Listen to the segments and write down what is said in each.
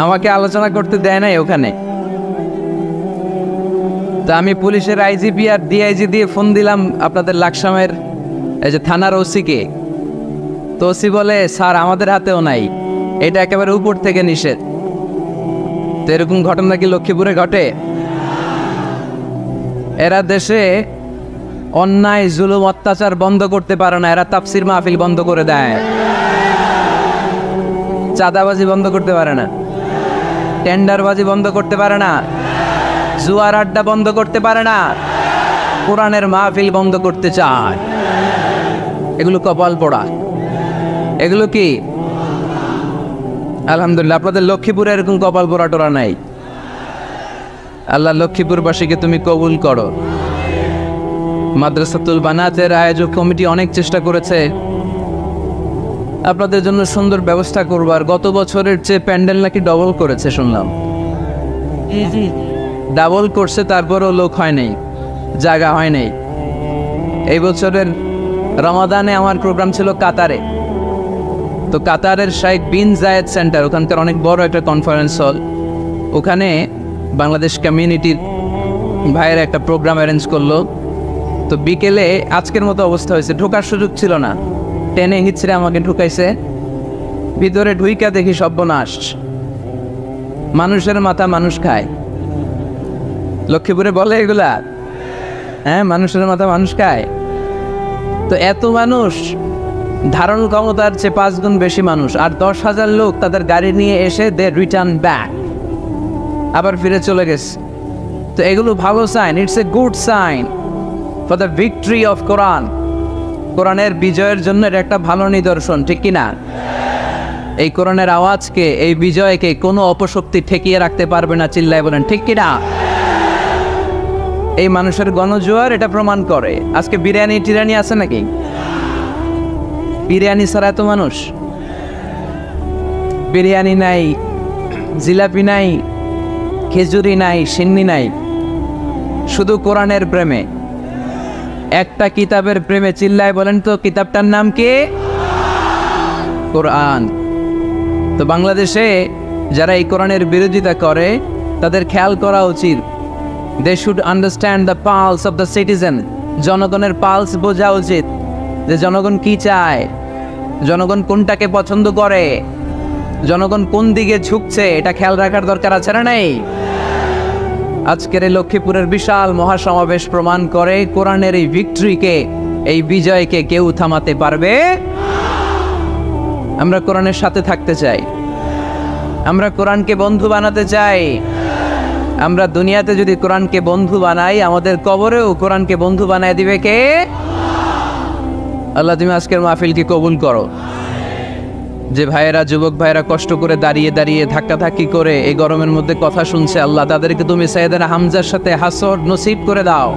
আমাকে আলোচনা করতে দেয় নাই ওখানে। তো আমি পুলিশের আইজিপি আর ডিআইজি দিয়ে ফোন দিলাম আপনাদের লাকসামের এই যে থানার ওসিকে। তো ওসি বলে স্যার আমাদের হাতেও নাই, এটা একেবারে উপর থেকে নিষেধ। তো এরকম ঘটনা কি লক্ষ্মীপুরে ঘটে? এরা দেশে অন্যায় জুলুম অত্যাচার বন্ধ করতে পারে না, এরা তাফসির মাহফিল বন্ধ করে দেয়। চাঁদাবাজি বন্ধ করতে পারে না, টেন্ডারবাজি বন্ধ করতে পারে না, জুয়ার আড্ডা বন্ধ করতে পারে না, কোরআনের মাহফিল বন্ধ করতে চায়। এগুলো কপাল পোড়া। এগুলো কি? আলহামদুলিল্লাহ আপনাদের লক্ষ্মীপুরে এরকম কপাল পোড়া টোরা নাই। আল্লাহ লক্ষ্মীপুরবাসীকে তুমি কবুল করো। মাদ্রাসাতুল বানাতের আয়োজক কমিটি অনেক চেষ্টা করেছে আপনাদের জন্য সুন্দর ব্যবস্থা করবার। গত বছরের চেয়ে প্যান্ডেল নাকি ডবল করেছে শুনলাম। ডাবল করছে, তারপরও লোক হয় নাই, জায়গা হয় নাই। এই বছরের রমাদানে আমার প্রোগ্রাম ছিল কাতারে। তো কাতারের শাইখ বিন জায়েদ সেন্টার, ওখানকার অনেক বড় একটা কনফারেন্স হল, ওখানে বাংলাদেশ কমিউনিটির ভাইয়ের একটা প্রোগ্রাম অ্যারেঞ্জ করলো। তো বিকেলে আজকের মতো অবস্থা হয়েছে, ঢোকার সুযোগ ছিল না, টেনে হিচড়ে আমাকে ঢুকাইছে। ভিতরে ঢুইকা দেখি সর্বনাশ, মানুষের মাথা মানুষ খায়। লক্ষ্মীপুরে বলে এগুলা, হ্যাঁ মানুষের মাথা মানুষ খায়। তো এত মানুষ, ধারণ ক্ষমতার চেয়ে 5 গুণ বেশি মানুষ, আর 10,000 লোক তাদের গাড়ি নিয়ে এসে দে রিটার্ন ব্যাক, আবার ফিরে চলে গেছে। তো এগুলো ভালো sign, it's a good sign for the victory of Quran. কোরআনের বিজয়ের জন্য এটা একটা ভালো নিদর্শন, ঠিক কিনা? এই কোরআনের আওয়াজকে, এই বিজয়কে কোনো অপশক্তি ঠেকিয়ে রাখতে পারবে না, চিল্লায় বলেন ঠিক কিনা? এই মানুষের গণজোয়ার এটা প্রমাণ করে। আজকে বিরিয়ানি টিরানি আছে নাকি? বিরিয়ানি ছাড়া এত মানুষ? বিরিয়ানি নাই, জিলাপি নাই, খেজুরি নাই, সিন্নি নাই, শুধু কোরআনের প্রেমে, একটা কিতাবের প্রেমে। চিল্লায় বলেন তো কিতাবটার নাম কি? কোরআন। তো বাংলাদেশে যারা এই কোরআনের বিরোধিতা করে তাদের খেয়াল করা উচিত। They should understand the pulse of the citizen. জনগণের পালস বোঝা উচিত, যে জনগণ কি চায়, জনগণ কোনটাকে পছন্দ করে, জনগণ কোন দিকে ঝুঁকছে, এটা খেয়াল রাখার দরকার আছে না নাই? আজকের এই লক্ষ্মীপুরের বিশাল মহাসমাবেশ প্রমাণ করে কোরআনের এই ভিক্টরিকে, এই বিজয়কে কেউ থামাতে পারবে। আমরা কোরআনের সাথে থাকতে চাই, আমরা কোরআনকে বন্ধু বানাতে চাই। আমরা দুনিয়াতে যদি কোরআনকে বন্ধু বানাই, আমাদের কবরেও কোরআনকে বন্ধু বানায় দিবে কে? আল্লাহ তুমি আজকের মাহফিলকে কবুল করো। যে ভাইয়েরা, যুবক ভাইয়েরা কষ্ট করে দাঁড়িয়ে দাঁড়িয়ে ধাক্কাধাক্কি করে এই গরমের মধ্যে কথা শুনছে, আল্লাহ তাদেরকে তুমি সাইয়েদনা হামজার সাথে হাসর নসিব করে দাও।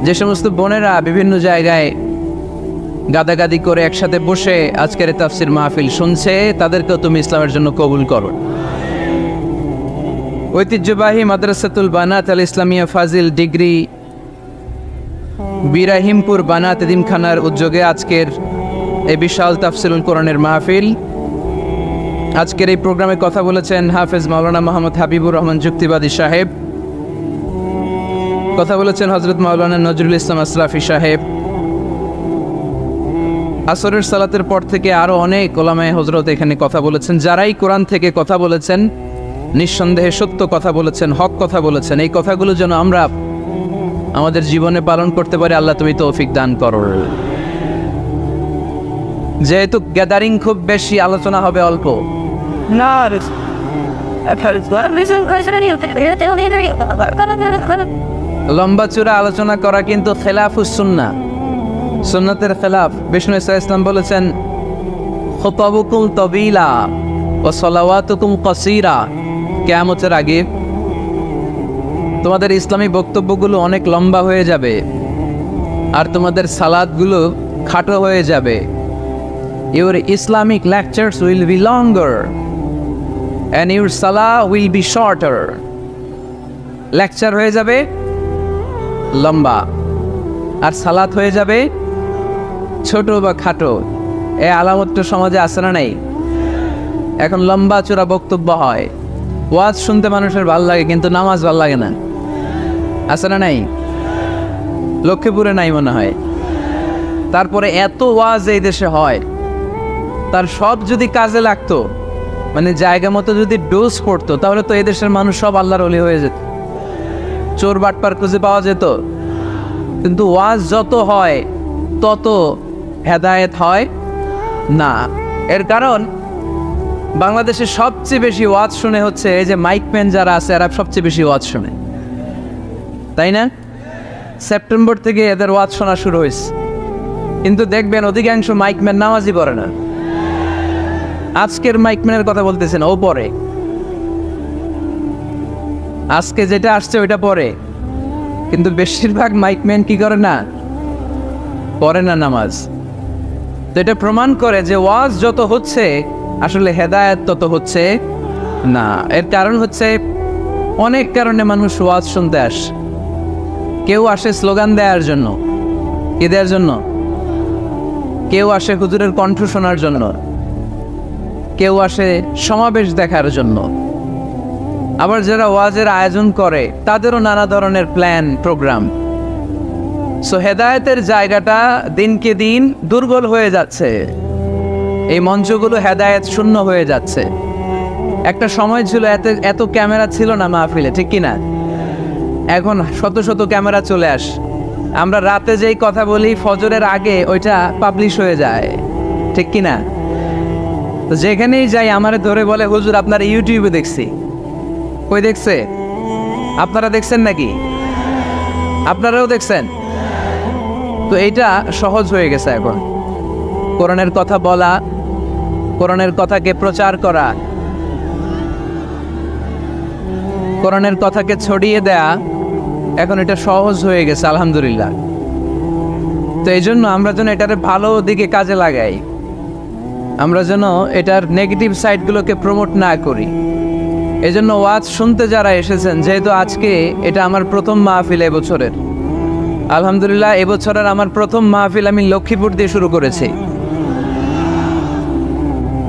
যে সমস্ত বোনেরা বিভিন্ন জায়গায় গাদাগাদি করে একসাথে বসে আজকের তাফসির মাহফিল শুনছে, তাদেরকেও তুমি ইসলামের জন্য কবুল করো। ঐতিহ্যবাহী মাদ্রাসাতুল বানাত আল ইসলামিয়া ফাজিল ডিগ্রি বিরাহিমপুর বানাত এতিমখানার উদ্যোগে আজকের এই বিশাল তাফসিরুল কোরআনের মাহফিল। আজকের এই প্রোগ্রামে কথা বলেছেন হাফেজ মাওলানা মোহাম্মদ হাবিবুর রহমান যুক্তিবাদী সাহেব, কথা বলেছেন হযরত মাওলানা নজরুল ইসলাম আসরাফি সাহেব। আসরের সালাতের পর থেকে আরো অনেক ওলামায়ে হযরত এখানে কথা বলেছেন। যারাই কোরআন থেকে কথা বলেছেন, নিঃসন্দেহে সত্য কথা বলেছেন, হক কথা বলেছেন। এই কথাগুলো যেন আমরা আমাদের জীবনে পালন করতে পারি, আল্লাহ তুমি তৌফিক দান করো। যেহেতু গ্যাদারিং খুব বেশি, আলোচনা হবে অল্প। লম্বা চূড়া আলোচনা করা কিন্তু খেলাফুস সুন্নাহ, সুন্নাতের খেলাফ। বিষ্ণু ইসলাম বলেছেন, খুতাবুকুম তাবিলা ওয়া সালাওয়াতুকুম কাসীরা। কিয়ামতের আগে তোমাদের ইসলামী বক্তব্যগুলো অনেক লম্বা হয়ে যাবে, আর তোমাদের সালাতগুলো খাটো হয়ে যাবে। Your Islamic lectures will be longer and your salah will be shorter. Lecture হয়ে যাবে লম্বা, আর সালাত হয়ে যাবে ছোট বা খাটো। এই আলামতটা সমাজে আছে না নাই? এখন লম্বা চূড়া বক্তব্য হয়, ওয়াজ শুনতে মানুষের ভাল লাগে, কিন্তু নামাজ ভাল লাগে না। আছে না নাই? লক্ষ্মীপুরে নাই মনে হয়। তারপরে এত ওয়াজ এই দেশে হয়, তার সব যদি কাজে লাগতো, মানে জায়গা মতো যদি ডোজ পড়তো, তাহলে তো এদেশের মানুষ সব আল্লাহর ওলি হয়ে যেত, চোর বাটপার খুঁজে পাওয়া যেত। কিন্তু ওয়াজ যত হয় তত হেদায়েত হয় না। এর কারণ বাংলাদেশে সবচেয়ে বেশি ওয়াজ শুনে হচ্ছে এই যে মাইকম্যান যারা আছে, এরা সবচেয়ে বেশি ওয়াজ শুনে, তাই না? সেপ্টেম্বর থেকে এদের ওয়াজ শোনা শুরু হয়েছে, কিন্তু দেখবেন অধিকাংশ মাইকম্যান নামাজই পড়ে না। আজকের মাইকম্যানের কথা বলতেছেন, ও পড়ে, আজকে যেটা আসছে ওইটা পড়ে, কিন্তু বেশিরভাগ মাইকম্যান কি করে না, পড়ে না নামাজ। তো এটা প্রমাণ করে যে ওয়াজ যত হচ্ছে আসলে হেদায়েত তত হচ্ছে না। এর কারণ হচ্ছে অনেক কারণে মানুষ ওয়াজ শুনতে আসে। কেউ আসে স্লোগান দেওয়ার জন্য, কি দেওয়ার জন্য? কেউ আসে হুজুরের কণ্ঠ শোনার জন্য, কেউ আসে সমাবেশ দেখার জন্য। আবার যারা ওয়াজের আয়োজন করে তাদেরও নানা ধরনের প্ল্যান প্রোগ্রাম। সো হেদায়েতের জায়গাটা দিনকে দিন দুর্বল হয়ে যাচ্ছে, এই মঞ্চগুলো হেদায়েত শূন্য হয়ে যাচ্ছে। একটা সময় ছিল এত ক্যামেরা ছিল না মাহফিলে, ঠিক কিনা? এখন শত শত ক্যামেরা চলে আসে, আমরা রাতে যেই কথা বলি ফজরের আগে ওইটা পাবলিশ হয়ে যায়, ঠিক কিনা? তো যেখানেই যাই আমারে ধরে বলে, হুজুর আপনার ইউটিউবে দেখছি। কই দেখছে? আপনারা দেখছেন নাকি? আপনারাও দেখছেন? তো এইটা সহজ হয়ে গেছে এখন, কোরআনের কথা বলা, কোরআনের কথাকে প্রচার করা, কোরআনের কথাকে ছড়িয়ে দেয়া, এখন এটা সহজ হয়ে গেছে আলহামদুলিল্লাহ। তো এই জন্য আমরা যেন এটার ভালো দিকে কাজে লাগাই, আমরা যেন এটার নেগেটিভ সাইডগুলোকে প্রমোট না করি। এই জন্য ওয়াজ শুনতে যারা এসেছেন, যেহেতু আজকে এটা আমার প্রথম মাহফিল এবছরের, আলহামদুলিল্লাহ এবছরের আমার প্রথম মাহফিল আমি লক্ষ্মীপুর দিয়ে শুরু করেছি।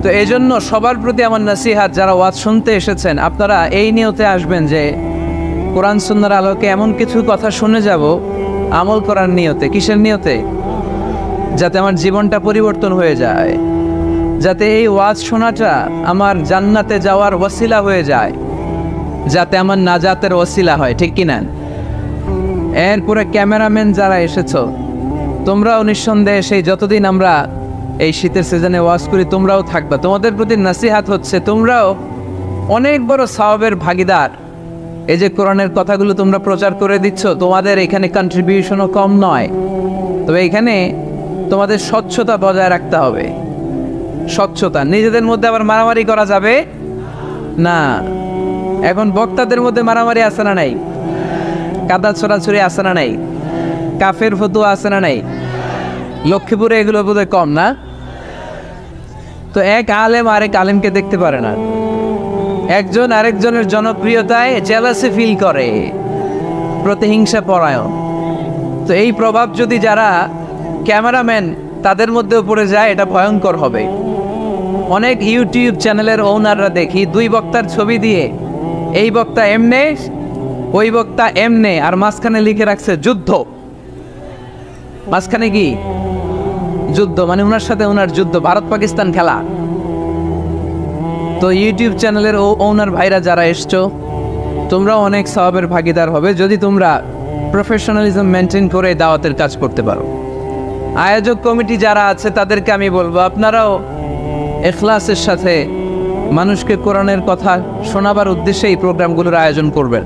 তো এই জন্য সবার প্রতি আমার নসিহাত, যারা ওয়াজ শুনতে এসেছেন আপনারা এই নিয়তে আসবেন যে কোরআন সুন্নাহর আলোকে এমন কিছু কথা শুনে যাব আমল করার নিয়তে। কিসের নিয়তে? যাতে আমার জীবনটা পরিবর্তন হয়ে যায়, যাতে এই ওয়াজ শোনাটা আমার জান্নাতে যাওয়ার ওয়াসিলা হয়ে যায়, যাতে আমার নাজাতের ওয়াসিলা হয়, ঠিক কিনা? এরপরে ক্যামেরাম্যান যারা এসেছো, তোমরাও নিঃসন্দেহে সেই যতদিন আমরা এই শীতের সিজনে ওয়াজ করি তোমরাও থাকবা। তোমাদের প্রতি নসিহাত হচ্ছে তোমরাও অনেক বড় সওয়াবের ভাগীদার। এই যে কোরআনের কথাগুলো তোমরা প্রচার করে দিচ্ছ, তোমাদের এখানে কন্ট্রিবিউশনও কম নয়। তবে এখানে তোমাদের স্বচ্ছতা বজায় রাখতে হবে। স্বচ্ছতা, নিজেদের মধ্যে আবার মারামারি করা যাবে না। এখন বক্তাদের মধ্যে মারামারি আছে না নাই? কাদা ছড়াছড়ি আছে না নাই? কাফের ফতুয়া আছে না নাই? লক্ষ্মীপুরে এগুলো বোধহয় কম না? তো এক আলেম আরেক আলেমকে দেখতে পারে না, একজন আরেকজনের জনপ্রিয়তায় জেলাসি ফিল করে, প্রতিহিংসা পরায়ণ। তো এই প্রভাব যদি যারা ক্যামেরাম্যান তাদের মধ্যেও পড়ে যায়, এটা ভয়ঙ্কর হবে। অনেক ইউটিউব চ্যানেলের ওনাররা দেখি দুই বক্তার ছবি দিয়ে, এই বক্তা এমনে ওই বক্তা এমনে, আর মাঝখানে লিখে রাখছে যুদ্ধ। মাঝখানে কি যুদ্ধ, মানে ওনার সাথে ওনার যুদ্ধ, ভারত পাকিস্তান খেলা। তো ইউটিউব চ্যানেলের ওনার ভাইরা যারা এসছো, তোমরাও অনেক সওয়াবের ভাগীদার হবে যদি তোমরা প্রফেশনালিজম মেনটেন করে দাওয়াতের কাজ করতে পারো। আয়োজক কমিটি যারা আছে তাদেরকে আমি বলবো, আপনারাও ইখলাসের সাথে মানুষকে কোরআনের কথা শোনাবার উদ্দেশ্যে এই প্রোগ্রামগুলোর আয়োজন করবেন,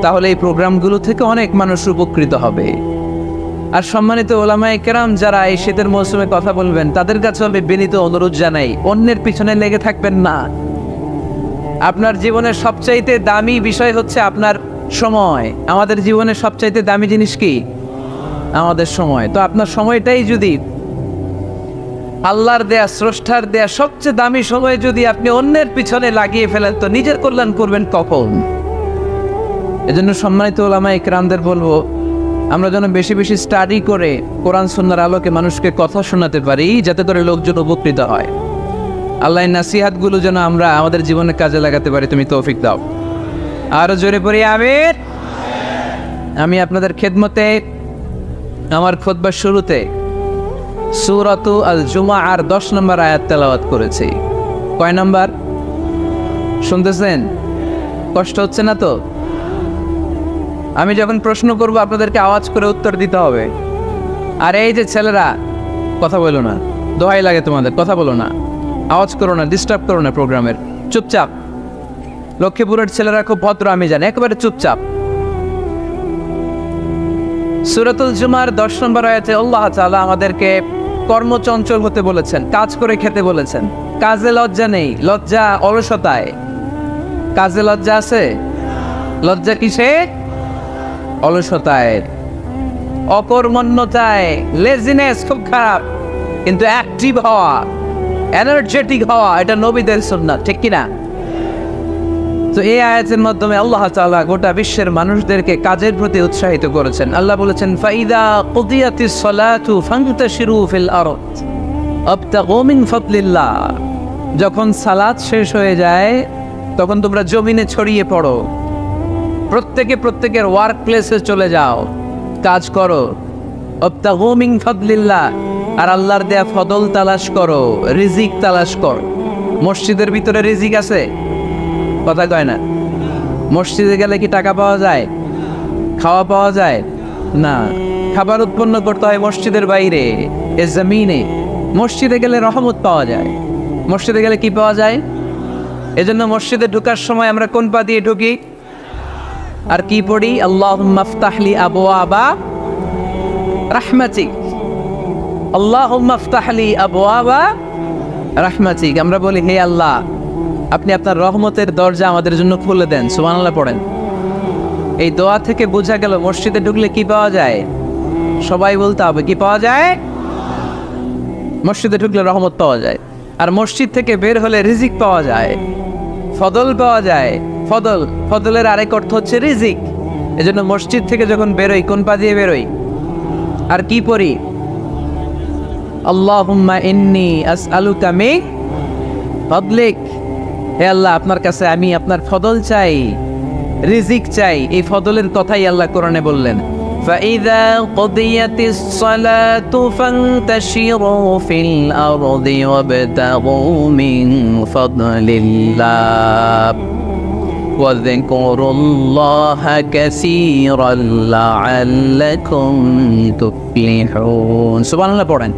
তাহলে এই প্রোগ্রামগুলো থেকে অনেক মানুষ উপকৃত হবে। আর সম্মানিত ওলামায়ে কেরাম যারা এই শীতের মৌসুমে কথা বলবেন, তাদের কাছে আমি বিনীত অনুরোধ জানাই, অন্যের পিছনে লেগে থাকবেন না। আপনার জীবনের সবচাইতে দামি বিষয় হচ্ছে আপনার সময়। আমাদের জীবনের সবচাইতে দামি জিনিস কি? আমাদের সময়। তো আপনার সময়টাই যদি আল্লাহর দেয়া, স্রষ্টার দেয়া সবচেয়ে দামি সময় যদি আপনি অন্যের পিছনে লাগিয়ে ফেলেন, তো নিজের কল্যাণ করবেন কখন? এজন্য সম্মানিত ওলামায়ে কেরামদের বলবো, আমরা যেন বেশি বেশি স্টাডি করে কোরআন সুন্নাহর আলোকে মানুষকে কথা শোনাতে পারি, যাতে করে লোকজন উপকৃত হয়। আল্লাহ নাসিহাতগুলো যেন আমরা আমাদের জীবনে কাজে লাগাতে পারি, তুমি তৌফিক দাও। আরো জোরে পড়ি আমিন। আমি আপনাদের খেদমতে আমার খুতবার শুরুতে সূরাতু আল জুমআর 10 নম্বর আয়াত তেলাওয়াত করেছি। কয় নম্বর শুনতেছেন? কষ্ট হচ্ছে না তো? আমি যখন প্রশ্ন করব আপনাদেরকে আওয়াজ করে উত্তর দিতে হবে। আর এই যে ছেলেরা, কথা বলো না, দোহাই লাগে তোমাদের, কথা বলো না, আওয়াজ করো না, ডিস্টার্ব করো না প্রোগ্রামের, চুপচাপ। লক্ষ্মীপুরের ছেলেরা খুব ভদ্র আমি জানি, একেবারে চুপচাপ। সূরাতুল জুমার 10 নম্বর আয়াতে আল্লাহ তাআলা আমাদেরকে কর্মচঞ্চল হতে বলেছেন, কাজ করে খেতে বলেছেন। কাজে লজ্জা নেই, লজ্জা অলসতায়। কাজে লজ্জা আছে? লজ্জা কিসে? অলসতায়, অকর্মণ্যতায়, লেজিনেস খুব খারাপ। কিন্তু অ্যাক্টিভ হওয়া, এনার্জেটিক হওয়া, এটা নবীদের সুন্নাত, ঠিক কিনা? তো এই আয়াতের মাধ্যমে আল্লাহ তাআলা গোটা বিশ্বের মানুষদেরকে কাজের প্রতি উৎসাহিত করেছেন। আল্লাহ বলেছেন, ফাইদা কুদিয়াতিস সালাতু ফান্তাশিরু ফিল আরদ আবতাগু মিন ফাদলিল্লাহ। যখন সালাত শেষ হয়ে যায় তখন তোমরা জমিনে ছড়িয়ে পড়ো, প্রত্যেকের ওয়ার্ক প্লেসে চলে যাও, কাজ করো। আবতাগু মিন ফাদলিল্লাহ, আর আল্লাহর দেয়া ফদল তালাশ করো, রিজিক তালাশ করো। মসজিদের ভিতরে রিজিক আছে? কথা কয় না। মসজিদে গেলে কি টাকা পাওয়া যায়? খাওয়া পাওয়া যায় না। খাবার উৎপন্ন করতে হয় মসজিদের বাইরে, এ জমিনে। মসজিদে গেলে রহমত পাওয়া যায়। মসজিদে গেলে কি পাওয়া যায়? এজন্য মসজিদে ঢোকার সময় আমরা কোন পা দিয়ে ঢুকি আর কি পড়ি? আল্লাহুম্মা ইফতাহলি আবওয়াবা রাহমাতিক, আল্লাহুম্মা ইফতাহলি আবওয়াবা রাহমাতিক। আমরা বলি, হে আল্লাহ, আপনি আপনার রহমতের দরজা আমাদের জন্য খুলে দেন। সুবহানাল্লাহ পড়েন। এই দোয়া থেকে বোঝা গেল মসজিদে ঢুকলে কি পাওয়া যায়? সবাই বলতে হবে, কি পাওয়া যায়? মসজিদে ঢুকলে রহমত পাওয়া যায়। আর মসজিদ থেকে বের হলে রিজিক পাওয়া যায়, ফদল পাওয়া যায়। ফদলের আরেক অর্থ হচ্ছে রিজিক। এজন্য মসজিদ থেকে যখন বেরোই কোন পা দিয়ে বেরোই আর কি পড়ি? আল্লাহুম্মা ইন্নী আসআলুকা মিন ফাদলিক। হে আল্লাহ, আপনার কাছে আমি আপনার ফদল চাই, রিজিক চাই। এই ফদলের কথাই আল্লাহ কোরআনে বললেন, فَإِذَا قُضِيَتِ الصَّلَاةُ فَانْتَشِرُوا فِي الْأَرْضِ وَابْتَغُوا مِنْ فَضْلِ اللَّهِ وَاذْكُرُوا اللَّهَ كَثِيرًا لَعَلَّكُمْ تُفْلِحُونَ। সুবহানাল্লাহ পড়েন।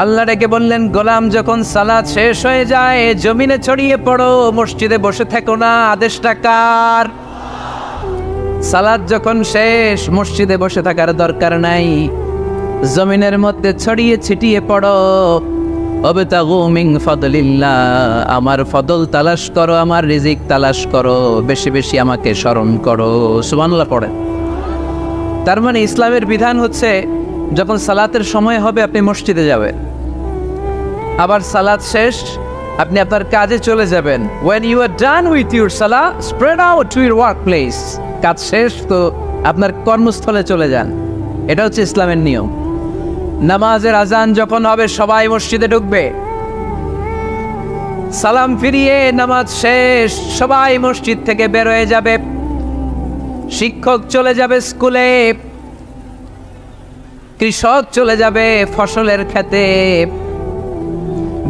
আল্লাহ ডেকে বললেন, গোলাম যখন সালাত শেষ হয়ে যায় জমিনে ছড়িয়ে পড়ো, মসজিদে বসে থেকো না। আদেশটা কার? সালাত যখন শেষ মসজিদে বসে থাকার দরকার নাই, জমিনের মধ্যে ছড়িয়ে ছিটিয়ে পড়ো। আবতাগু মিন ফাদলিল্লাহ, আমার ফদল তালাশ করো, আমার রিজিক তালাশ করো, বেশি বেশি আমাকে স্মরণ করো। সুবহানাল্লাহ পড়েন। তার মানে ইসলামের বিধান হচ্ছে, যখন সালাতের সময় হবে আপনি মসজিদে যাবেন, আবার সালাত শেষ আপনি আপনার কাজে চলে যাবেন। when you are done with your salah, spread out to your workplace। কাজ শেষ তো আপনার কর্মস্থলে চলে যান। এটা হচ্ছে ইসলামের নিয়ম। নামাজের আজান যখন হবে সবাই মসজিদে ঢুকবে, সালাম ফিরিয়ে নামাজ শেষ সবাই মসজিদ থেকে বের হয়ে যাবে। শিক্ষক চলে যাবে স্কুলে, কৃষক চলে যাবে ফসলের খেতে,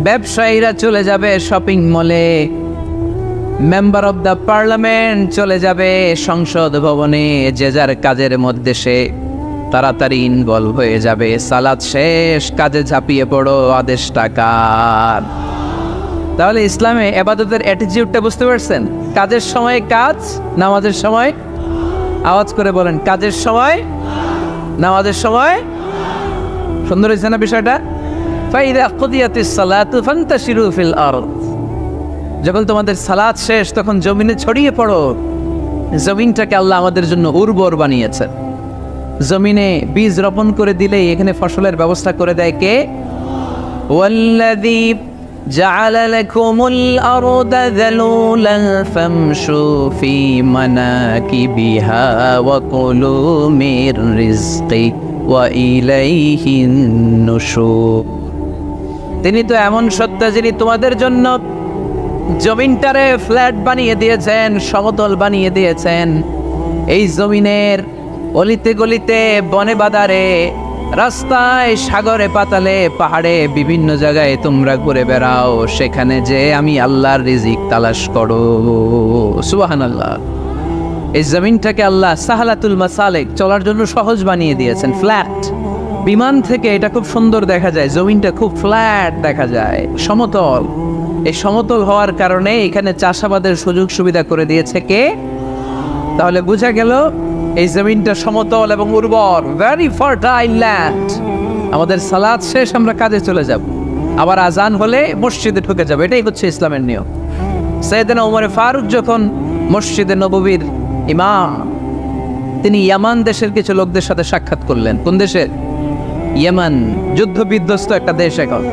ব্যবসায়ীরা চলে যাবে শপিং মলে, মেম্বার অব দ্য পার্লামেন্ট চলে যাবে সংসদ ভবনে। যে যার কাজের মধ্যে সে তাড়াতাড়ি ইনভলভ হয়ে যাবে। সালাত শেষ, কাজে ঝাঁপিয়ে পড়ো। আদেশটা কার? তাহলে ইসলামে ইবাদতের অ্যাটিটিউডটা বুঝতে পারছেন? কাজের সময় কাজ, নামাজের সময় আওয়াজ করে বলেন, কাজের সময় নামাজের সময়। সুন্দর হয়েছে না বিষয়টা? ফাইদা কুদিয়াতিস সালাতু ফান্তাশিরু ফিল আরদ। যখন তোমাদের সালাত শেষ তখন জমিনে ছড়িয়ে পড়ো। জমিনটাকে আল্লাহ আমাদের জন্য উর্বর বানিয়েছেন। জমিনে বীজ রোপণ করে দিলেই এখানে ফসলের ব্যবস্থা করে দেয় কে? ওয়াল্লাযী জাআলা লাকুমুল আরদা যালুলান ফামশু ফি মানাকিবিহা ওয়া কুলু মির রিজকি ওয়া ইলাইহিন নুশুর। তিনি তো এমন সত্তা যিনি তোমাদের জন্য জমিনটারে ফ্ল্যাট বানিয়ে দিয়েছেন, সমতল বানিয়ে দিয়েছেন। এই জমিনের অলিতে গলিতে, বনে বাদারে, রাস্তায়, সাগরে, পাতালে, পাহাড়ে, বিভিন্ন জায়গায় তোমরা ঘুরে বেড়াও, সেখানে যে আমি আল্লাহর রিজিক তালাশ করো। সুবহানাল্লাহ। এই জমিনটাকে আল্লাহ সাহালাতুল মাসালিক, চলার জন্য সহজ বানিয়ে দিয়েছেন, ফ্ল্যাট। বিমান থেকে এটা খুব সুন্দর দেখা যায়, জমিনটা খুব ফ্ল্যাট দেখা যায়, সমতল। এই সমতল হওয়ার কারণে এখানে চাষাবাদের সুযোগ সুবিধা করে দিয়েছে কে? তাহলে বোঝা গেল এই জমিনটা সমতল এবং উর্বর, ভেরি ফার্টাইল ল্যান্ড। আমাদের সালাত শেষ, আমরা কাজে চলে যাব, আবার আজান হলে মসজিদে ঢুকে যাব। এটাই হচ্ছে ইসলামের নিয়ম। সাইয়েদনা ওমর ফারুক যখন মসজিদে নববীর ইমাম, তিনি ইয়ামান দেশের কিছু লোকদের সাথে সাক্ষাৎ করলেন। কোন দেশের? ইয়ামান, যুদ্ধ বিধ্বস্ত একটা দেশ এখন।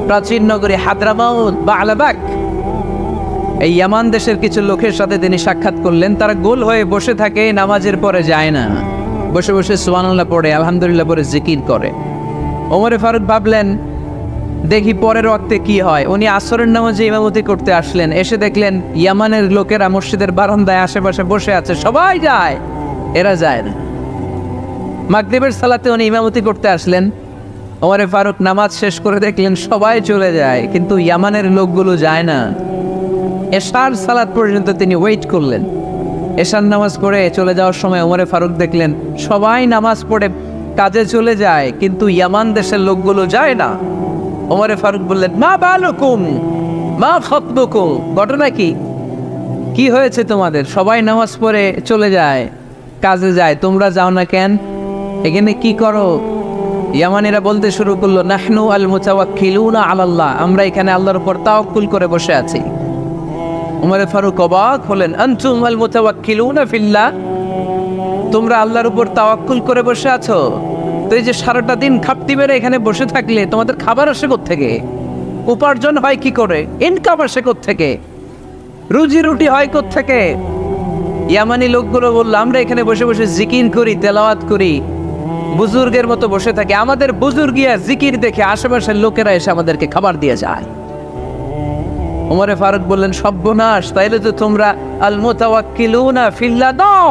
প্রাচীন নগরী হাদরামাউত বা আলাবাক, এই ইয়ামান দেশের কিছু লোকের সাথে তিনি সাক্ষাৎ করলেন। তারা গোল হয়ে বসে থাকে, নামাজের পরে যায় না, বসে বসে সুবহানাল্লাহ পড়ে, আলহামদুলিল্লাহ পড়ে জিকির করে। ওমর ফারুক ভাবলেন দেখি পরের ওয়াক্তে কি হয়। উনি আসরের নামাজে ইমামতি করতে আসলেন, এসে দেখলেন ইয়ামানের লোকেরা মসজিদের বারান্দায় আশেপাশে বসে আছে, সবাই যায়, এরা যায় না। মাগরিবের সালাতে উনি ইমামতি করতে আসলেন, ওমর ফারুক নামাজ শেষ করে দেখলেন সবাই চলে যায়, কিন্তু ইয়ামানের লোকগুলো যায় না। এশার সালাত পর্যন্ত তিনি ওয়েট করলেন। এশার নামাজ পড়ে চলে যাওয়ার সময় ওমর ফারুক দেখলেন সবাই নামাজ পড়ে কাজে চলে যায়, কিন্তু ইয়ামান দেশের লোকগুলো যায় না। ওমর ফারুক বললেন, মা বালুকুম মা খাতবুকুম, ঘটনা কি? কি হয়েছে তোমাদের? সবাই নামাজ পড়ে চলে যায়, কাজে যায়, তোমরা যাও না কেন? এখানে কি করো? ইয়ামানিরা বলতে শুরু করলো, নাহনু আল মুতাওয়াক্কিলুনা আলাল্লাহ, আমরা এখানে আল্লাহর উপর তাওয়াক্কুল করে বসে আছি। ওমর ফারুক অবাক হলেন, আনতুম আল মুতাওয়াক্কিলুনা ফিল্লাহ, তোমরা আল্লাহর উপর তাওয়াক্কুল করে বসে আছো? তো এই যে সারাটা দিন খাপটি মেরে এখানে বসে থাকলে তোমাদের খাবার আসে কোত্থেকে? উপার্জন হয় কি করে? ইনকাম আসে কোত্থেকে? রুজি রুটি হয় কোত্থেকে? ইয়ামানি লোকগুলো বললো, আমরা এখানে বসে বসে জিকির করি, তেলাওয়াত করি, বুজুর্গের মতো বসে থাকি, আমাদের বুজুর্গিয়া জিকির দেখে আশেপাশের লোকেরা এসে আমাদেরকে খাবার দিয়ে যায়। ওমর ফারুক বললেন, সর্বনাশ, তাইলে তো তোমরা আল মুতাওয়াক্কিলুনা ফিল্লাহ দাও,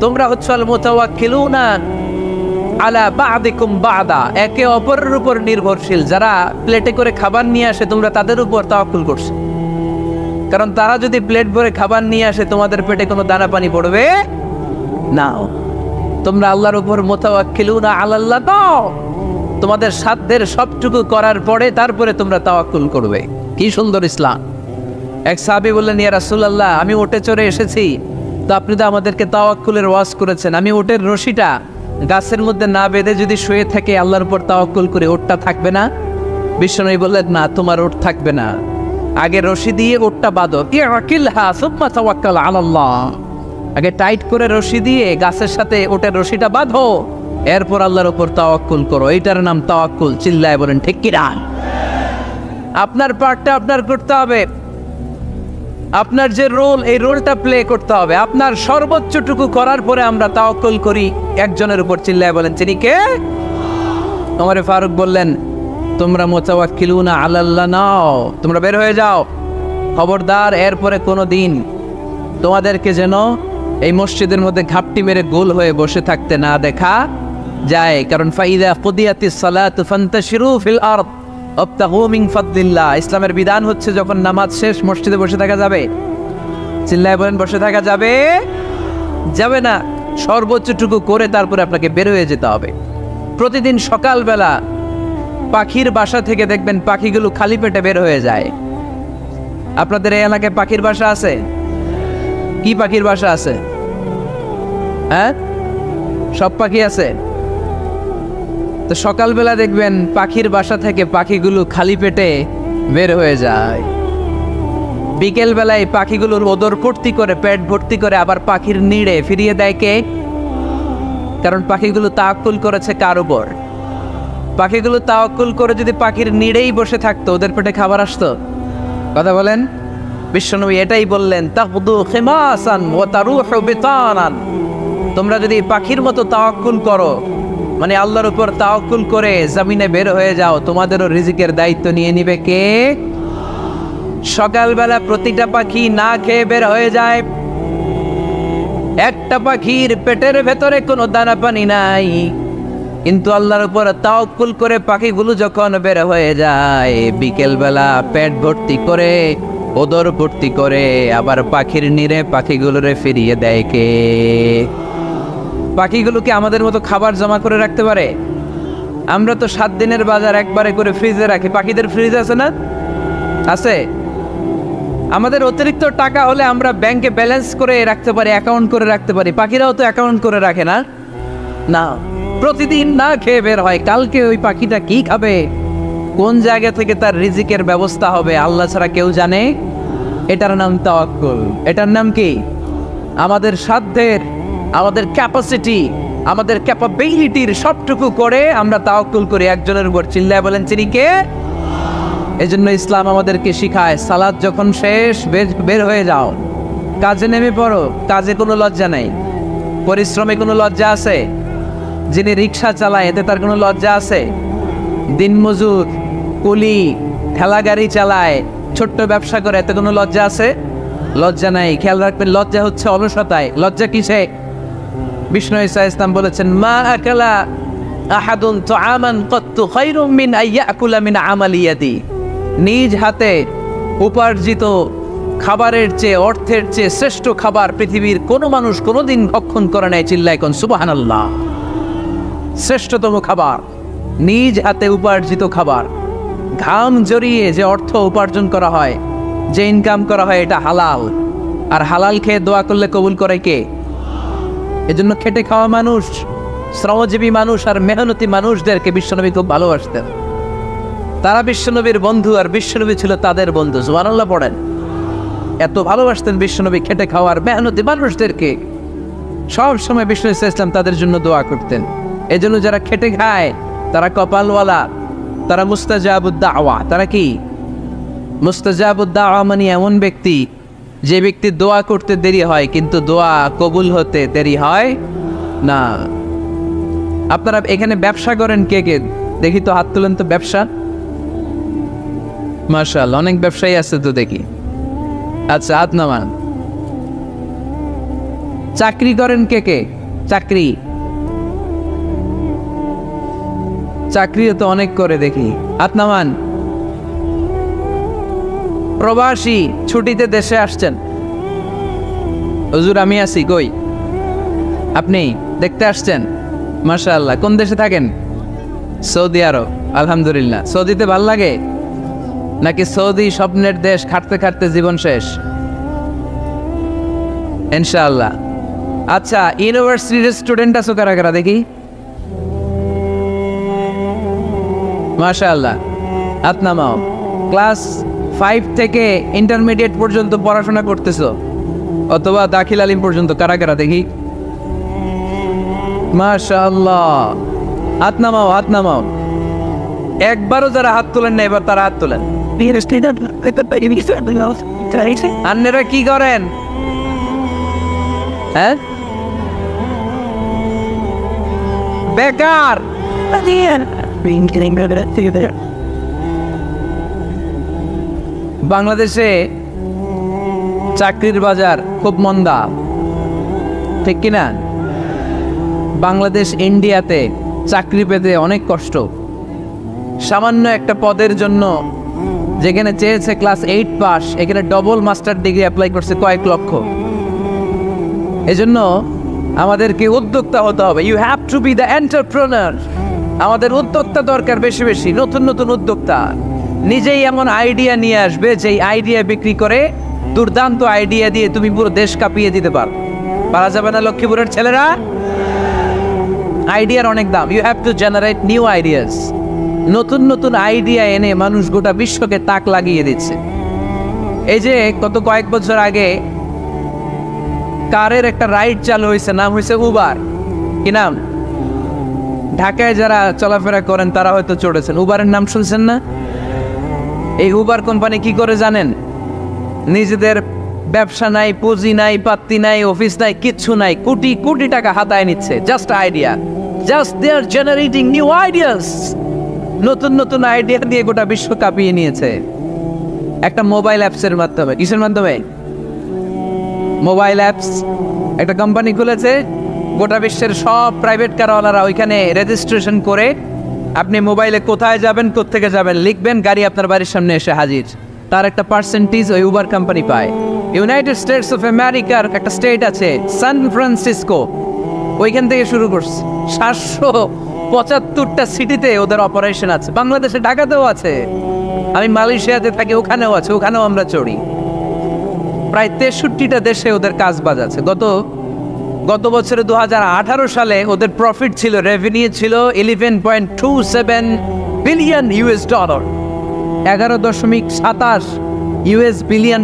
তোমরা হচ্ছে আল মুতাওয়াক্কিলুনা আলা বা'দিকুম বা'দা, একে অপরের উপর নির্ভরশীল। যারা প্লেটে করে খাবার নিয়ে আসে তোমরা তাদের উপর তাওয়াক্কুল করছো, কারণ তারা যদি প্লেট ভরে খাবার নিয়ে আসে তোমাদের পেটে কোনো দানা পানি পড়বে না। তোমরা আল্লাহর উপর মুতাওয়াক্কিলুনা আলাল্লাহ দাও, তোমাদের সাধ্যের সবটুকু করার পরে তারপরে তোমরা তাওয়াক্কুল করবে। কি সুন্দর ইসলাম! এক সাহাবী বললেন, ইয়া রাসূলুল্লাহ, আমি উটে চড়ে এসেছি, তো আপনি তো আমাদেরকে তাওয়াক্কুলের ওয়াজ করেছেন, আমি উটের রশিটা গাছের মধ্যে না বেঁধে যদি শুয়ে থাকে আল্লাহর উপর তাওয়াক্কুল করে, উটটা থাকবে না? বিশ্বনবী বললেন, না, তোমার উট থাকবে না, আগে রশি দিয়ে উটটা বাঁধো, ইয়াকিলহা সুম্মা তাওয়াক্কাল আলাল্লাহ, আগে টাইট করে রশি দিয়ে গাছের সাথে উটের রশিটা বাঁধো, এরপর আল্লাহর উপর তাওয়াক্কুল করো। এইটার নাম তাওয়াক্কুল। চিল্লায় বলেন ঠিক কি না? আপনার পার্টটা আপনার করতে হবে, আপনার যে রোল, এই রোলটা প্লে করতে হবে। আপনার সর্বোচ্চটুকু করার পরে আমরা তাওয়াক্কুল করি একজনের উপর। চিল্লায় বলেন তিনি কে? ওমর ফারুক বললেন, তোমরা মুতাওয়াক্কিলুনা আলাল্লাহ নাও, তোমরা বের হয়ে যাও, খবরদার এরপরে কোনো দিন তোমাদেরকে যেন এই মসজিদের মধ্যে ঘাপটি মেরে গোল হয়ে বসে থাকতে না দেখা যায়। কারণ ফাইদা কুদিয়াতিস সালাতু ফান্তাশিরু ফিল আরদ ওয়াবতাগু মিন ফাদলিল্লাহ, ইসলামের বিধান হচ্ছে যখন নামাজ শেষ মসজিদে বসে থাকা যাবে। চিল্লায় বলেন, বসে থাকা যাবে? যাবে না, সর্বোচ্চটুকু করে তারপরে আপনাকে বের হয়ে যেতে হবে। প্রতিদিন সকালবেলা পাখির বাসা থেকে দেখবেন পাখিগুলো খালি পেটে বের হয়ে যায়। আপনাদের এই এলাকায় পাখির বাসা আছে? কি পাখির বাসা আছে? হ্যাঁ, সব পাখি আছে। তো সকালবেলা দেখবেন পাখির বাসা থেকে পাখিগুলো খালি পেটে বের হয়ে যায়। বিকেল বেলায় পাখিগুলোর ওদর ভর্তি করে, পেট ভর্তি করে আবার পাখির নিড়ে ফিরিয়ে দেয় কে? কারণ পাখিগুলো তাওয়াক্কুল করেছে কার উপর? পাখিগুলো তাওয়াক্কুল করে যদি পাখির নিড়েই বসে থাকতো, ওদের পেটে খাবার আসতো? কথা বলেন। বিশ্বনবী এটাই বললেন, তাকদু খিমাসান ওয়া তারুহু বিতানান, তোমরা যদি পাখির মতো তাওয়াক্কুল করো, মানে আল্লাহর উপর তাওয়াক্কুল করে জমিনে বের হয়ে যাও, তোমাদেরও রিজিকের দায়িত্ব নিয়ে নিবে কে? সকালবেলা প্রতিটা পাখি না খেয়ে বের হয়ে যায়, একটা পাখির পেটের ভেতরে কোনো দানা পানি নাই, কিন্তু আল্লাহর উপর তাওয়াক্কুল করে পাখিগুলো যখন বের হয়ে যায়, বিকেল বেলা পেট ভর্তি করে, ওদর ভর্তি করে, আবার পাখির নিরে পাখিগুলোরে ফিরিয়ে দেয় কে? পাখিগুলোকে আমাদের মতো খাবার জমা করে রাখতে পারে? আমরা তো 7 দিনের বাজার একবারে করে ফ্রিজে রাখি, পাখিদের ফ্রিজ আছে না? আছে। আমাদের অতিরিক্ত টাকা হলে আমরা ব্যাংকে ব্যালেন্স করে রাখতে পারি, অ্যাকাউন্ট করে রাখতে পারি, পাখিরাও তো অ্যাকাউন্ট করে রাখে না? না, প্রতিদিন না খেয়ে বের হয়। কালকে ওই পাখিটা কি খাবে, কোন জায়গা থেকে তার রিজিকের ব্যবস্থা হবে আল্লাহ ছাড়া কেউ জানে। এটার নাম তাওয়াক্কুল। এটার নাম কি? আমাদের সাধ্যের, আমাদের ক্যাপাসিটি, আমাদের ক্যাপাবিলিটির সবটুকু করে আমরা তাওয়াক্কুল করি একজনের উপর। চিল্লায় বলেন তিনি কে? এজন্য ইসলাম আমাদেরকে শিখায়, সালাত যখন শেষ বের হয়ে যাও, কাজে নেমে পড়ো। কাজে কোনো লজ্জা নাই, পরিশ্রমে কোনো লজ্জা আছে? যিনি রিক্সা চালায় এতে তার কোনো লজ্জা আছে? দিনমজুর, কুলি, ঠেলা গাড়ি চালায়, ছোট্ট ব্যবসা করে, এতে কোনো লজ্জা আছে? লজ্জা নাই। খেয়াল রাখবেন, লজ্জা হচ্ছে অলসতায়। লজ্জা কিসে? বিষ্ণু ঈসা ইসলাম বলেছেন, মা আকালা আহাদুন তুআমান কাত্তু খায়রুম মিন আইয়াকুলা মিন আমালি ইয়াদি। নিজ হাতে উপার্জিত খাবারের চেয়ে, অর্থের চেয়ে শ্রেষ্ঠ খাবার পৃথিবীর কোনো মানুষ কোনোদিন ভক্ষণ করে নাই। চিল্লায় কোন সুবহানাল্লাহ। শ্রেষ্ঠতম খাবার, নিজ হাতে উপার্জিত খাবার, ঘাম জড়িয়ে যে অর্থ উপার্জন করা হয়, যে ইনকাম করা হয়, এটা হালাল। আর হালাল খেয়ে দোয়া করলে কবুল করে কে? এজন্য খেটে খাওয়া মানুষ, শ্রমজীবী মানুষ আর মেহনতি মানুষদেরকে বিশ্বনবী খুব ভালোবাসতেন। তারা বিশ্বনবীর বন্ধু আর বিশ্বনবী ছিল তাদের বন্ধু। সুবহানাল্লাহ পড়েন। এত ভালোবাসতেন বিশ্বনবী খেটে খাওয়ার মেহনতি মানুষদেরকে। সব সময় বিষ্ণু ইসলাম তাদের জন্য দোয়া করতেন। এজন্য যারা খেটে খায় তারা কপালওয়ালা, তারা মুস্তাজাবুদ দাওয়া। তারা কি? মুস্তাজাবুদ দাওয়া মানে এমন ব্যক্তি, যে ব্যক্তি দোয়া করতে দেরি হয় কিন্তু দোয়া কবুল হতে দেরি হয় না। আপনারা এখানে ব্যবসা করেন কে কে? দেখি তো, হাত তুলেন তো। ব্যবসা, মাশাআল্লাহ, অনেক ব্যবসায়ী আছে তো দেখি। আচ্ছা, হাত নামান। চাকরি করেন কে কে? চাকরি, চাকরিও তো অনেক করে দেখি, হাত নামান। প্রবাসী, ছুটিতে দেশে আসছেন। হুজুর আমি আছি, কই? আপনি দেখতে আসছেন? মাশাআল্লাহ। কোন দেশে থাকেন? সৌদি আরব। আলহামদুলিল্লাহ। সৌদিতে ভাল লাগে নাকি সৌদি স্বপ্নের দেশ, খাটতে খাটতে জীবন শেষ? ইনশাআল্লাহ। আচ্ছা, ইউনিভার্সিটির স্টুডেন্ট আছো কারা কারা দেখি? মাশাআল্লাহ, হাত নামাও। ক্লাস 5 থেকে ইন্টারমিডিয়েট পর্যন্ত পড়াশোনা করতেছো, অথবা দাখিল আলিম পর্যন্ত, কারা কারা দেখি? মাশাআল্লাহ, হাত নামাও, হাত নামাও। একবারও যারা হাত তোলেন না এবার তারা হাত তোলেন। আন্নেরা কি করেন? হ্যাঁ, বেকার। বাংলাদেশে চাকরির বাজার খুব মন্দা, ঠিক কিনা? বাংলাদেশ ইন্ডিয়াতে চাকরি পেতে অনেক কষ্ট। সামান্য একটা পদের জন্য যেখানে চেয়েছে ক্লাস 8 পাস, এখানে ডবল মাস্টার ডিগ্রি অ্যাপ্লাই করছে কয়েক লক্ষ। এজন্য আমাদেরকে উদ্যোক্তা হতে হবে। You have to be the entrepreneur. আমাদের উদ্যোক্তা দরকার, বেশি বেশি নতুন নতুন উদ্যোক্তা। নিজেই এমন আইডিয়া নিয়ে আসবে যেই আইডিয়া বিক্রি করে, দুর্দান্ত আইডিয়া দিয়ে তুমি পুরো দেশ কাঁপিয়ে দিতে পারা যাবে না লক্ষ্মীপুরের ছেলেরা? আইডিয়ার অনেক দাম। You have to generate new ideas. নতুন নতুন আইডিয়া এনে মানুষ গোটা বিশ্বকে তাক লাগিয়ে দিচ্ছে। এই যে কত কয়েক বছর আগে কারের একটা রাইড চালু হয়েছে, নাম হয়েছে উবার। কি নাম? ঢাকায় যারা চলাফেরা করেন তারা হয়তো চড়েছেন। উবারের নাম শুনছেন না? এই উবার কোম্পানি কি করে জানেন? নিজেদের ব্যবসা নাই, পুঁজি নাই, পাত্তি নাই, অফিস নাই, কিচ্ছু নাই, কোটি কোটি টাকা হাতায় নিচ্ছে। Just idea. Just they are generating new ideas. নতুন নতুন আইডিয়া দিয়ে গোটা বিশ্ব কাঁপিয়ে নিয়েছে একটা মোবাইল অ্যাপসের মাধ্যমে। কিসের মাধ্যমে? Mobile apps. একটা কোম্পানি খুলেছে, গোটা বিশ্বের সব প্রাইভেট কারওয়ালারা ওইখানে রেজিস্ট্রেশন করে আপনি মোবাইলে কোথায় যাবেন, কোত্থেকে যাবেন লিখবেন, গাড়ি আপনার বাড়ির সামনে এসে হাজির। তার একটা পার্সেন্টেজ ওই উবার কোম্পানি পায়। ইউনাইটেড স্টেটস অফ আমেরিকার একটা স্টেট আছে সান ফ্রান্সিসকো, ওইখান থেকে শুরু করছে। 775টা সিটিতে ওদের অপারেশন আছে। বাংলাদেশে ঢাকাতেও আছে, আমি মালয়েশিয়াতে থাকি, ওখানেও আছে, ওখানেও আমরা চড়ি। প্রায় 63টা দেশে ওদের কাজ বাজ আছে। গত বছরে 2018 সালে ওদের প্রফিট ছিল, রেভিনিউ ছিল $11.27 billion $, 11.27 billion.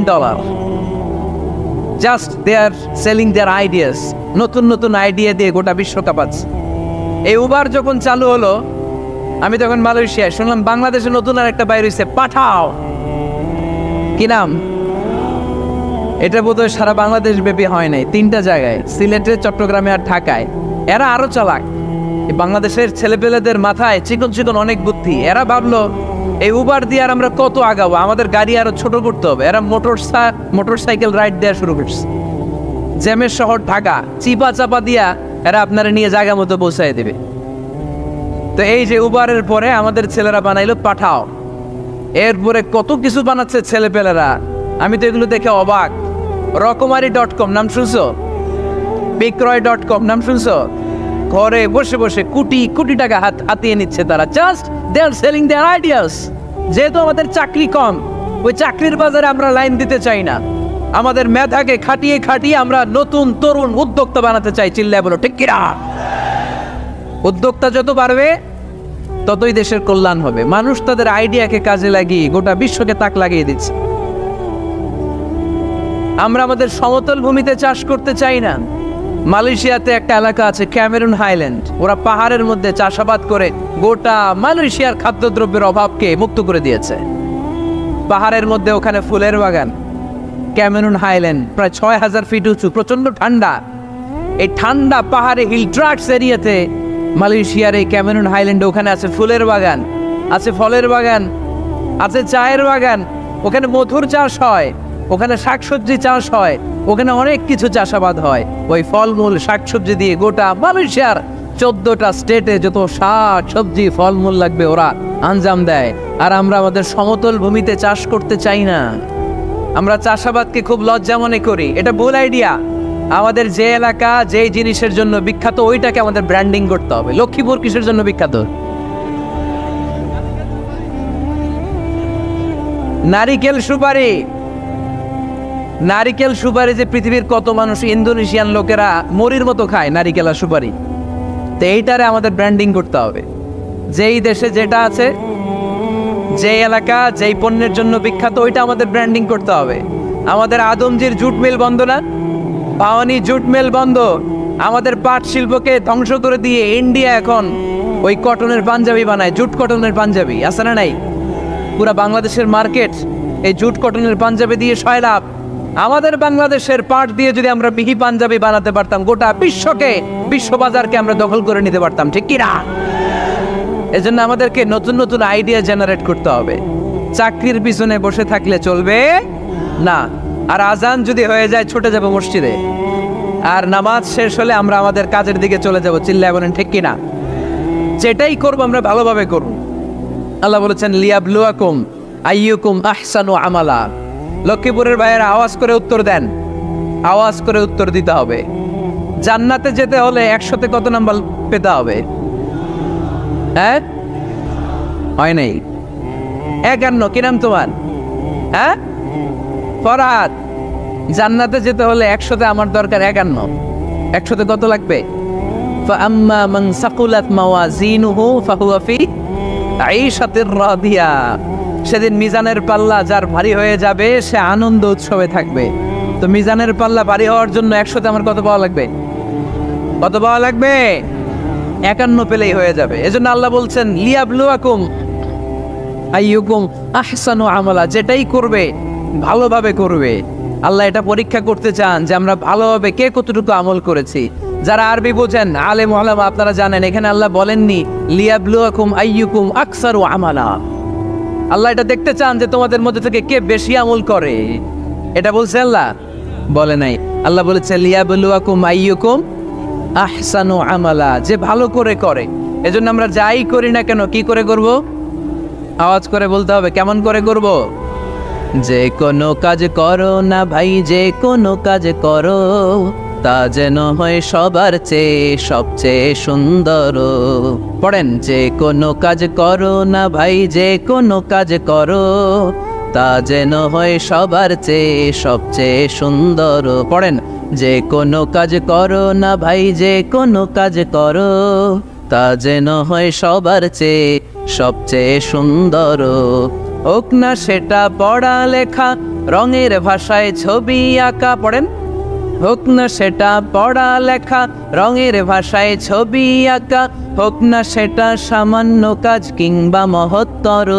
Just they are selling their ideas. নতুন নতুন আইডিয়া দিয়ে গোটা বিশ্ব কাঁপাচ্ছে। এই উবার যখন চালু হলো, আমি তখন মালয়েশিয়ায়, শুনলাম বাংলাদেশে নতুন আর একটা বাইর হয়েছে, পাঠাও। কি নাম? এটা বোধহয় সারা বাংলাদেশ ব্যাপী হয় নাই, 3টা জায়গায়, সিলেটে, চট্টগ্রামে আর ঢাকায়। এরা আরো চালাক। বাংলাদেশের ছেলেপেলেদের মাথায় চিকন চিকন অনেক বুদ্ধি। এরা ভাবলো এই উবার দিয়ে আর আমরা কত আগাবো, আমাদের গাড়ি আরো ছোট করতে হবে। এরা মোটরসাইকেল রাইড দেওয়া শুরু করছে। জ্যামের শহর ঢাকা, চিপা চাপা দিয়া এরা আপনারা নিয়ে জায়গা মতো পৌঁছায় দেবে। তো এই যে উবারের পরে আমাদের ছেলেরা বানাইলো পাঠাও। এরপরে কত কিছু বানাচ্ছে ছেলেপেলেরা, আমি তো এগুলো দেখে অবাক। রকমারি.com নাম শুনছো? বিক্রয়.com নাম শুনছো? ঘরে বসে বসে কোটি কোটি টাকা হাতিয়ে নিচ্ছে তারা। Just they are selling their ideas. যেহেতু আমাদের চাকরি কম, ওই চাকরির বাজারে আমরা লাইন দিতে চাই না। আমাদের মেধাকে খাটিয়ে খাটিয়ে আমরা নতুন তরুণ উদ্যোক্তা বানাতে চাই। চিল্লায় বলো ঠিক কিনা? উদ্যোক্তা যত বাড়বে ততই দেশের কল্যাণ হবে। মানুষ তাদের আইডিয়াকে কাজে লাগিয়ে গোটা বিশ্বকে তাক লাগিয়ে দিচ্ছে। আমরা আমাদের সমতল ভূমিতে চাষ করতে চাই না। মালয়েশিয়াতে একটা এলাকা আছে ক্যামেরুন হাইল্যান্ড, ওরা পাহাড়ের মধ্যে চাষাবাদ করে গোটা মালয়েশিয়ার খাদ্যদ্রব্যের অভাবকে মুক্ত করে দিয়েছে। পাহাড়ের মধ্যে ওখানে ফুলের বাগান। ক্যামেরুন হাইল্যান্ড প্রায় 6000 ফিট উঁচু, প্রচন্ড ঠান্ডা। এই ঠান্ডা পাহাড়ে হিল ট্রাক্টস এরিয়াতে মালয়েশিয়ার এই ক্যামেরুন হাইল্যান্ডে ওখানে আছে ফুলের বাগান, আছে ফলের বাগান, আছে চায়ের বাগান। ওখানে মধুর চাষ হয়, ওখানে শাকসবজি চাষ হয়, ওখানে অনেক কিছু চাষাবাদ হয়। ওই ফলমূল শাকসবজি দিয়ে গোটা মালয়েশিয়ার 14টা স্টেটে যত শাক সবজি ফলমূল লাগবে ওরা আঞ্জাম দেয়। আর আমরা আমাদের সমতল ভূমিতে চাষ করতে চাই না। আমরা চাষাবাদকে খুব লজ্জা মনে করি। এটা ভুল আইডিয়া। আমাদের যে এলাকা যে জিনিসের জন্য বিখ্যাত ওইটাকে আমাদের ব্র্যান্ডিং করতে হবে। লক্ষ্মীপুর কিসের জন্য বিখ্যাত? নারিকেল সুপারি। নারিকেল সুপারি যে পৃথিবীর কত মানুষ, ইন্দোনেশিয়ান লোকেরা মরির মতো খায় নারিকেল আর সুপারি। তো এইটারে আমাদের ব্র্যান্ডিং করতে হবে। যেই দেশে যেটা আছে, যে এলাকা যেই পণ্যের জন্য বিখ্যাত ওইটা আমাদের ব্র্যান্ডিং করতে হবে। আমাদের আদমজির জুট মিল বন্ধ না? পাওয়ানি জুট মিল বন্ধ। আমাদের পাট শিল্পকে ধ্বংস করে দিয়ে ইন্ডিয়া এখন ওই কটনের পাঞ্জাবি বানায়, জুট কটনের পাঞ্জাবি। আছে না নাই? পুরা বাংলাদেশের মার্কেট এই জুট কটনের পাঞ্জাবি দিয়ে সয়লাভ। আমাদের বাংলাদেশের পাট দিয়ে যদি আমরা মিহি পাঞ্জাবি বানাতে পারতাম, গোটা বিশ্ব বাজারকে আমরা দখল করে নিতে পারতাম। ঠিক কিনা? এজন্য আমাদেরকে নতুন নতুন আইডিয়া জেনারেট করতে হবে। চাকরির পিছনে বসে থাকলে চলবে না। আর আজান যদি হয়ে যায় ছুটে যাব মসজিদে, আর নামাজ শেষ হলে আমরা আমাদের কাজের দিকে চলে যাব। চিল্লায় বলেন ঠিক কিনা? যেটাই করবো আমরা ভালোভাবে করব। আল্লাহ বলেছেন লিয়াবলুয়াকুম আইয়ুকুম আহসানু আমালা। লক্ষ্মীপুরের ভাইয়েরা আওয়াজ করে উত্তর দেন, আওয়াজ করে উত্তর দিতে হবে। জান্নাতে যেতে হলে 100তে কত নাম্বার পেতে হবে? হ্যাঁ, হয় নাই 51। কি নাম তোমার? হ্যাঁ, ফরহাদ। জান্নাতে যেতে হলে 100তে আমার দরকার 51। 100তে কত লাগবে? ফাআম্মা মান সাকুলাত মাওয়াজিনুহু ফাহুয়া ফি আইশাতির রাদিয়া। সেদিন মিজানের পাল্লা যার ভারী হয়ে যাবে সে আনন্দ উৎসবে থাকবে। তো মিজানের পাল্লা ভারী হওয়ার জন্য 100তে আমার কত পাওয়া লাগবে? কত পাওয়া লাগবে? 51 পেলেই হয়ে যাবে। এজন্য আল্লাহ বলছেন লিয়াবলুয়াকুম আইয়ুকুম আহসানু আমালা। যেটাই করবে ভালোভাবে করবে। আল্লাহ এটা পরীক্ষা করতে চান যে আমরা ভালোভাবে কে কতটুকু আমল করেছি। যারা আরবি বোঝেন আলেম ওলামা আপনারা জানেন, এখানে আল্লাহ বলেননি লিয়াবলুয়াকুম আইয়ুকুম আকসারু আমালা। আল্লাহ এটা দেখতে চান যে তোমাদের মধ্যে থেকে কে বেশি আমল করে, এটা বলছে আল্লাহ? বলে নাই। আল্লাহ বলেছে লিয়াবলুয়াকুম আইয়ুকুম আহসানু আমালা, যে ভালো করে করে। এজন্য আমরা যাই করি না কেন কি করে করব? আওয়াজ করে বলতে হবে। কেমন করে করব? যে কোনো কাজ করো না ভাই, যে কোনো কাজ করো তা যেন হয় সবার চেয়ে সবচেয়ে সুন্দর। পড়েন, যে কোনো কাজ করো না ভাই, যে কোনো কাজ করো তা যেন হয় সবার চেয়ে সবচেয়ে সুন্দর। পড়েন, যে কোনো কাজ করো না ভাই, যে কোনো কাজ করো তা যেন হয় সবার চেয়ে সবচেয়ে সুন্দর। হোক না সেটা পড়া লেখা, রঙের ভাষায় ছবি আঁকা। পড়েন, হোক না সেটা পড়া লেখা, রঙের ভাষায় ছবি আঁকা। হোক না সেটা সামান্য কাজ কিংবা মহত্তর,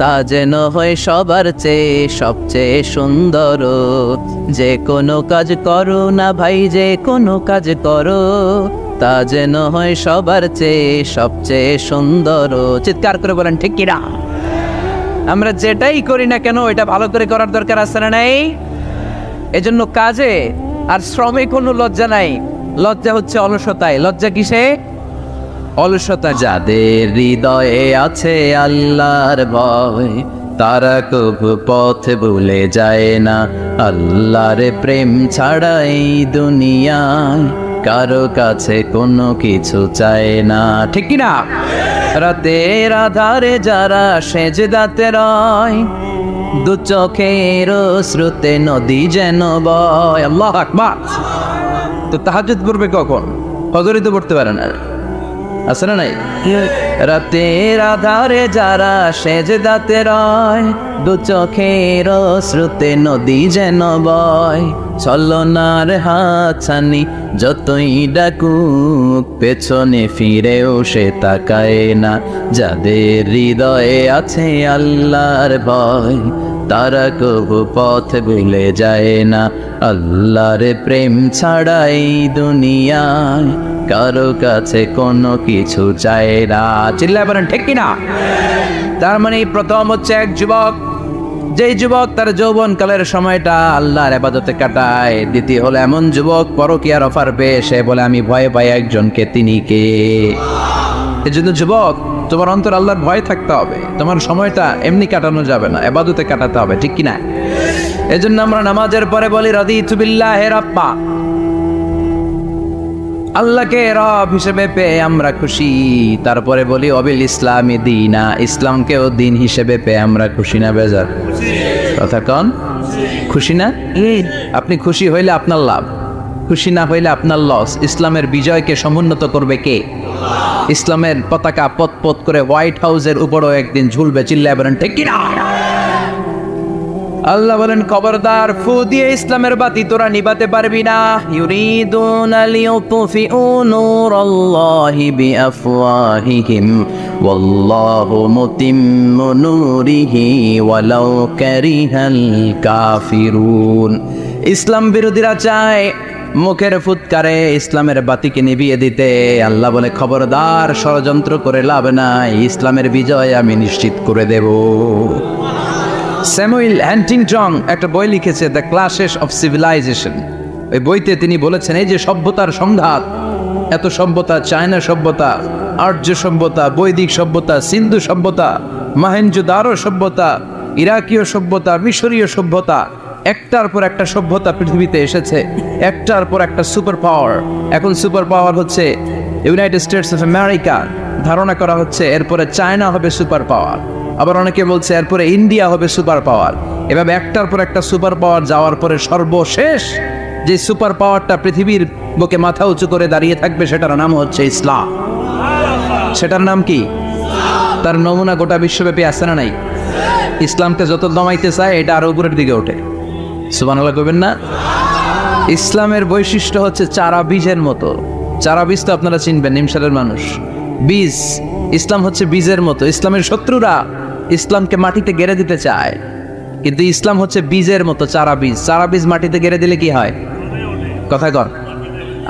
তা যেন হয় সবার চেয়ে সবচেয়ে সুন্দর। যে কোনো কাজ করো না ভাই, যে কোনো কাজ করো তা যেন হয় সবার চেয়ে সবচেয়ে সুন্দর। চিৎকার করে বলেন ঠিক কিনা? আমরা যেটাই করি না কেন এটা ভালো করে করার দরকার আছে না নাই? এজন্য কাজে আর শ্রমে কোনো লজ্জা নাই। লজ্জা হচ্ছে অলসতায়। লজ্জা কিসে? অলসতা। যাদের হৃদয়ে আছে আল্লাহর ভয়, তারা কবু পথ ভুলে যায় না। আল্লাহর প্রেম ছাড়া এই দুনিয়ায় কারো কাছে কোনো কিছু চায় না। ঠিক কিনা? রাতের আধারে যারা সেজদাতে রয়, দু চোখের শ্রুতে নদী যেন বয়। আল্লাহু আকবার। তো তাহাজ্জুদ পড়বে কখন? ফজরই তো পড়তে পারে না, আছে না নাই? রাতের আধারে যারা সেজদাতে রয়, দু চোখের শ্রুতে নদী যেন বয়। ছলনার হাতছানি যতই ডাকুক, পেছনে ফিরেও সে তাকায় না। যাদের হৃদয়ে আছে আল্লাহর ভয়, তারা কবু পথ ভুলে যায় না। আল্লাহর প্রেম ছাড়াই দুনিয়ায় কারো কাছে কোনো কিছু চায় না। চিল্লায় বলেন ঠিক কিনা? তার মানে প্রথম হচ্ছে এক যুবক, যেই যুবক তার যৌবনকালের সময়টা আল্লাহর ইবাদতে কাটায়। দ্বিতীয় হলো এমন যুবক পরকীয়ার অফার পেয়ে সে বলে আমি ভয় পাই একজনকে, তিনি কে? এজন্য যুবক, তোমার অন্তর আল্লাহর ভয় থাকতে হবে। তোমার সময়টা এমনি কাটানো যাবে না, ইবাদতে কাটাতে হবে। ঠিক কিনা? এজন্য আমরা নামাজের পরে বলি রাদিতু বিল্লাহি রাব্বা, আল্লাহকে রব হিসেবে পেয়ে আমরা খুশি। তারপরে বলি অবিল ইসলামী দীনা, ইসলামকেও দিন হিসেবে পেয়ে আমরা খুশি না বেজার? কথা কন, খুশি না? আপনি খুশি হইলে আপনার লাভ, খুশি না হইলে আপনার লস। ইসলামের বিজয়কে সমুন্নত করবে কে? ইসলামের পতাকা পথ পথ করে হোয়াইট হাউসের উপরও একদিন ঝুলবে। চিল্লায় বলেন ঠিক কিনা? আল্লাহ বলেন খবরদার, ফু দিয়ে ইসলামের বাতি তোরা নিভাতে পারবি না। ইউরিদুনা লিয়ুতফিউ নূরাল্লাহি বিআফওয়াহিহিম ওয়াল্লাহু মুতিম্মু নূরিহি ওয়ালাউ কারিহাল কাফিরুন। ইসলাম বিরোধীরা চায় মুখের ফুৎকারে ইসলামের বাতিকে নিভিয়ে দিতে। আল্লাহ বলে খবরদার, ষড়যন্ত্র করে লাভ নাই, ইসলামের বিজয় আমি নিশ্চিত করে দেব। স্যামুয়েল হ্যান্টিংটন একটা বই লিখেছে, দ্য ক্লাশেস অফ সিভিলাইজেশন। ওই বইতে তিনি বলেছেন এই যে সভ্যতার সংঘাত, এত সভ্যতা, চায়না সভ্যতা, আর্য সভ্যতা, বৈদিক সভ্যতা, সিন্ধু সভ্যতা, মহেঞ্জোদারো সভ্যতা, ইরাকীয় সভ্যতা, মিশরীয় সভ্যতা, একটার পর একটা সভ্যতা পৃথিবীতে এসেছে, একটার পর একটা সুপার পাওয়ার। এখন সুপার পাওয়ার হচ্ছে ইউনাইটেড স্টেটস অফ আমেরিকা, ধারণা করা হচ্ছে এরপরে চায়না হবে সুপার পাওয়ার, আবার অনেকে বলছে এরপরে ইন্ডিয়া হবে সুপার পাওয়ার। এভাবে একটার পর একটা সুপার পাওয়ার যাওয়ার পরে সর্বশেষ যে সুপার পাওয়ারটা পৃথিবীর বুকে মাথা উঁচু করে দাঁড়িয়ে থাকবে সেটার নাম হচ্ছে ইসলাম। সেটার নাম কি? তার নমুনা গোটা বিশ্বব্যাপী আছে না নাই? ইসলামকে যত দমাইতে চায় এটা আরো উপরের দিকে ওঠে। সুবহানাল্লাহ কইবেন না? ইসলামের বৈশিষ্ট্য হচ্ছে চারা বীজের মতো। চারা বীজ তো আপনারা চিনবেন, নিমসারের মানুষ। বীজ, ইসলাম হচ্ছে বীজের মতো। ইসলামের শত্রুরা ইসলামকে মাটিতে গেড়ে দিতে চায়, কিন্তু ইসলাম হচ্ছে বীজের মতো, চারা বীজ মাটিতে গেড়ে দিলে কি হয়? কথা কর,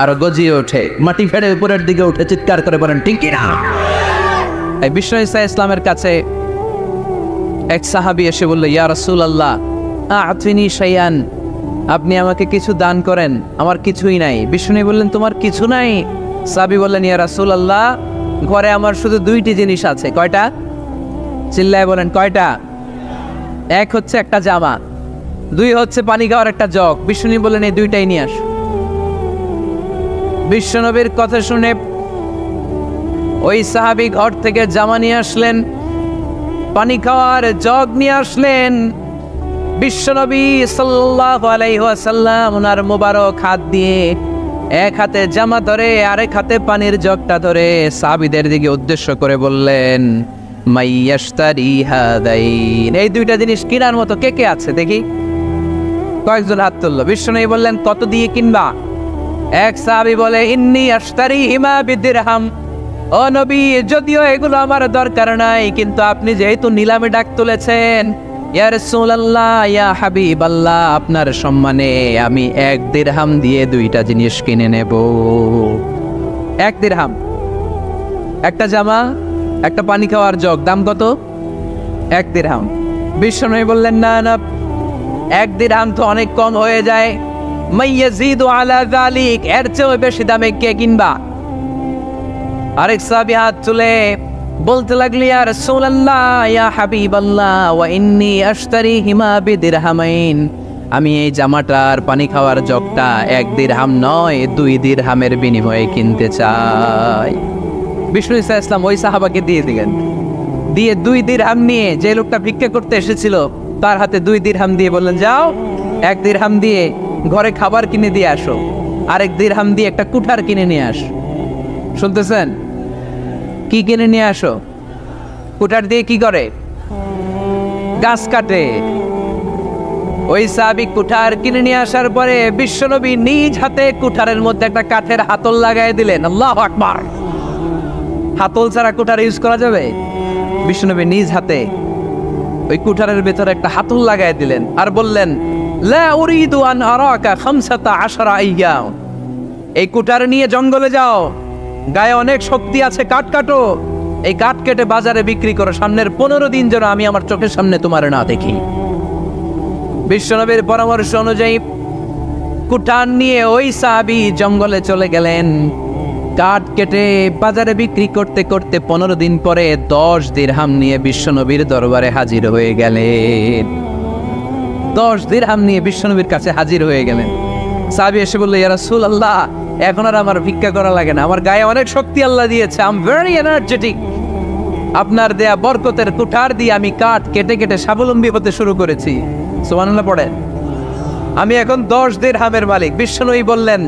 আরো গজিয়ে ওঠে, মাটি ফেড়ে উপরের দিকে উঠে চিৎকার করে বলেন ঠিক কি না? এই বিষ্ণু ঈসা ইসলামের কাছে এক সাহাবী এসে বলল, ইয়া রাসূলুল্লাহ আ'তিনি শাইআন, আপনি আমাকে কিছু দান করেন, আমার কিছুই নাই। বিষ্ণু বললেন, তোমার কিছু নাই? সাহাবী বললেন, ইয়া রাসূলুল্লাহ ঘরে আমার শুধু দুইটি জিনিস আছে। কয়টা? চিল্লায় বলেন কয়টা? এক হচ্ছে একটা জামা, দুই হচ্ছে পানি খাওয়ার একটা জগ। বিষ্ণু বললেন, এই দুইটাই নিয়ে আস। বিশ্বনবীর কথা শুনে ওই সাহাবী ঘর থেকে জামা নিয়ে আসলেন, পানি খাওয়ার জগ নিয়ে আসলেন। বিশ্বনবী সাল্লাল্লাহু আলাইহি ওয়াসাল্লাম ওনার মোবারক হাত দিয়ে এক হাতে জামা ধরে আরেক হাতে পানির জগটা ধরে সাহাবীদের দিকে উদ্দেশ্য করে বললেন, মাইয়াশতারি হাদাইন, এই দুইটা জিনিস কেনার মতো কে কে আছে দেখি? কয়েকজন হাত তুলল। বিশ্বনবী বললেন, কত দিয়ে কিনবা? এক সাহাবী বলে, ইন্নী আশতারিহিমা বিদিরহাম, ও নবী যদিও এগুলো আমার দরকার নাই, কিন্তু আপনি যেহেতু নিলামে ডাক তুলেছেন, ইয়া রাসূলুল্লাহ ইয়া হাবিবাল্লাহ, আপনার সম্মানে আমি 1 দিরহাম দিয়ে দুইটা জিনিস কিনে নেব। 1 দিরহাম, একটা জামা, একটা পানি খাওয়ার জগ, দাম কত? 1 দিরহাম। বিশ্বনবী বললেন, না না, 1 দিরহাম তো অনেক কম হয়ে যায়, মাইয়াজিদু আলা যালিক, এর চেয়ে বেশি দামে কে কিনবা? আরেক সাহাবী হাত তুলে বলতে লাগলি, ইয়া রাসূলুল্লাহ ইয়া হাবিবাল্লাহ ওয়া ইন্নী আশতারিহিমা বিদিরহামাইন, আমি এই জামাটার পানি খাওয়ার জগটা 1 দিরহাম নয় 2 দিরহামের বিনিময়ে কিনতে চাই। বিষ্ণু ঈসা ইসলাম ওই সাহাবাকে দিয়ে দিলেন। দিয়ে 2 দিরহাম নিয়ে যে লোকটা ভিক্ষা করতে এসেছিল তার হাতে 2 দিরহাম দিয়ে বললেন, যাও 1 দিরহাম দিয়ে ঘরে খাবার কিনে দিয়ে আসো, আর 1 দিরহাম দিয়ে একটা কুঠার কিনে নিয়ে আসো। শুনতেছেন? কি কিনে নিয়ে আসো? কুঠার দিয়ে কি করে? গাছ কাটে। ওই সাহাবী কুঠার কিনে নিয়ে আসার পরে বিশ্বনবী নিজ হাতে কুঠারের মধ্যে একটা কাঠের হাতল লাগাই দিলেন। আল্লাহু আকবার! হাতল ছাড়া কুঠার ইউজ করা যাবে? বিশ্বনবী নিজ হাতে ওই কুঠারের ভেতরে একটা হাতল লাগাই দিলেন আর বললেন, লা উরিদু আন আরাকা 15 আইয়াম, এই কুঠার নিয়ে জঙ্গলে যাও, গায়ে অনেক শক্তি আছে, কাঠ কাটো, এই কাঠ কেটে বাজারে বিক্রি করো, সামনের 15 দিন যেন আমি আমার চোখের সামনে তোমার না দেখি। বিশ্বনবীর পরামর্শ অনুযায়ী কুঠার নিয়ে ওই সাহাবী জঙ্গলে চলে গেলেন। কাঠ কেটে বাজারে বিক্রি করতে করতে 15 দিন পরে 10 দিরহাম নিয়ে বিশ্বনবীর দরবারে হাজির হয়ে গেলেন। 10 দিরহাম নিয়ে বিশ্বনবীর কাছে হাজির হয়ে গেলেন। সাহাবী এসে বলল, ইয়া রাসূলুল্লাহ এখন আর আমার ভিক্ষা করা লাগে না, আমার গায়ে অনেক শক্তি আল্লাহ দিয়েছে, আই এম ভেরি এনার্জেটিক, আপনার দেয়া বরকতের কুঠার দিয়ে আমি কাঠ কেটে কেটে স্বাবলম্বী হতে শুরু করেছি। সুবহানাল্লাহ পড়েন। আমি এখন 10 দিরহামের মালিক। বিশ্বনবী বললেন,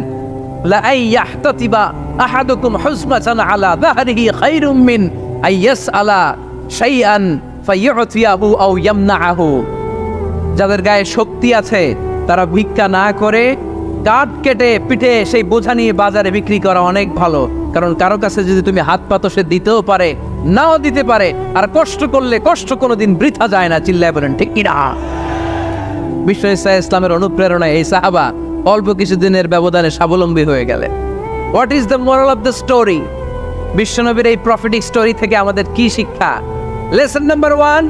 লা আইয়াহতাতিবা আহাদুকুম হুজমাতান আলা যাহরিহি খায়রুম মিন আইয়াসআলা শাইআন ফায়ুতিয়াহু আও ইয়ামনাহু, যাদের গায়ে শক্তি আছে তারা ভিক্ষা না করে কাঠ কেটে পিঠে সেই বোঝা নিয়ে বাজারে বিক্রি করা অনেক ভালো, কারণ কারো কাছে যদি তুমি হাত পাতো সে দিতেও পারে নাও দিতে পারে, আর কষ্ট করলে কষ্ট কোনোদিন বৃথা যায় না। চিল্লায় বলেন ঠিক কিনা? বিষ্ণু ঈসা ইসলামের অনুপ্রেরণায় এই সাহাবা অল্প কিছুদিনের ব্যবধানে স্বাবলম্বী হয়ে গেলেন। What is the moral of the story? বিশ্বনবীর এই প্রফেটিক স্টোরি থেকে আমাদের কি শিক্ষা? লেসন নাম্বার 1,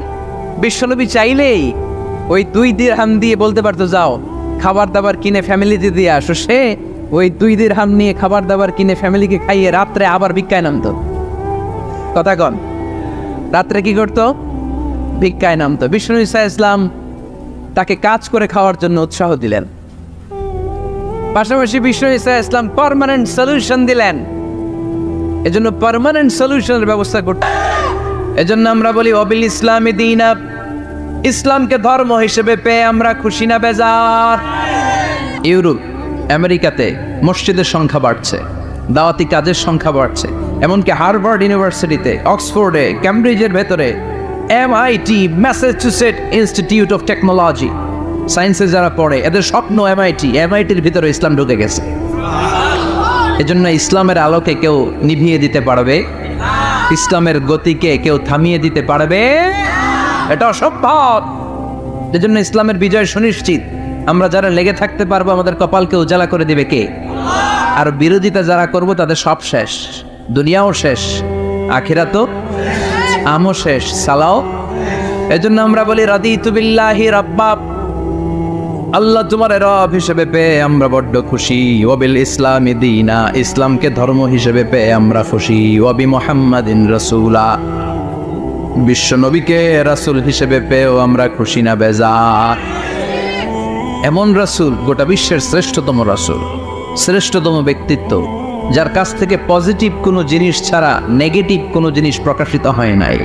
বিশ্বনবী চাইলেই ওই 2 দিরহাম দিয়ে বলতে পারতো, যাও খাবার দাবার কিনে ফ্যামিলিতে দিয়ে আসো। সে ওই 2 দিরহাম নিয়ে খাবার দাবার কিনে ফ্যামিলিকে খাইয়ে রাত্রে আবার ভিক্ষায় নামতো। কথা কন, রাত্রে কি করতো? ভিক্ষায় নামতো। বিষ্ণু ঈসা ইসলাম তাকে কাজ করে খাওয়ার জন্য উৎসাহ দিলেন। পাশাপাশি বিষ্ণু ঈসা ইসলাম পার্মানেন্ট সলিউশন দিলেন। এজন্য পার্মানেন্ট সলিউশনের ব্যবস্থা করতে, এজন্য আমরা বলি অবিল ইসলামী দীনা, ইসলামকে ধর্ম হিসেবে পেয়ে আমরা খুশি না বেজার? ইউরোপ আমেরিকাতে মসজিদের সংখ্যা বাড়ছে, দাওয়াতি কাজের সংখ্যা বাড়ছে, এমনকি হার্ভার্ড ইউনিভার্সিটিতে, অক্সফোর্ডে, ক্যামব্রিজের ভেতরে, MIT Massachusetts institute of technology, সায়েন্সে যারা পড়ে এদের স্বপ্ন এমআইটির ভিতরে ইসলাম ঢুকে গেছে। এজন্য ইসলামের আলোকে কেউ নিভিয়ে দিতে পারবে? ইসলামের গতিকে কেউ থামিয়ে দিতে পারবে? এটা অসম্ভব। এজন্য ইসলামের বিজয় সুনিশ্চিত। আমরা যারা লেগে থাকতে পারবো আমাদের কপালকে উজালা করে দিবে কে? আর বিরোধিতা যারা করব তাদের সব শেষ, দুনিয়াও শেষ, আখিরাতও আমও শেষ, সালাও। এজন্য আমরা বলি রাদিতু বিল্লাহি রাব্বা, আল্লাহ তোমার রব হিসেবে পেয়ে আমরা বড্ড খুশি। ওয়াবিল ইসলামি দীনা, ইসলামকে ধর্ম হিসেবে পেয়ে আমরা খুশি। ওয়াবি মুহাম্মাদিন রাসূলা, বিশ্ব নবীকে রাসূল হিসেবে পেয়েও আমরা খুশি না বেজার। এমন রাসূল, গোটা বিশ্বের শ্রেষ্ঠতম রাসূল, শ্রেষ্ঠতম ব্যক্তিত্ব, যার কাছ থেকে পজিটিভ কোনো জিনিস ছাড়া নেগেটিভ কোনো জিনিস প্রকাশিত হয় নাই।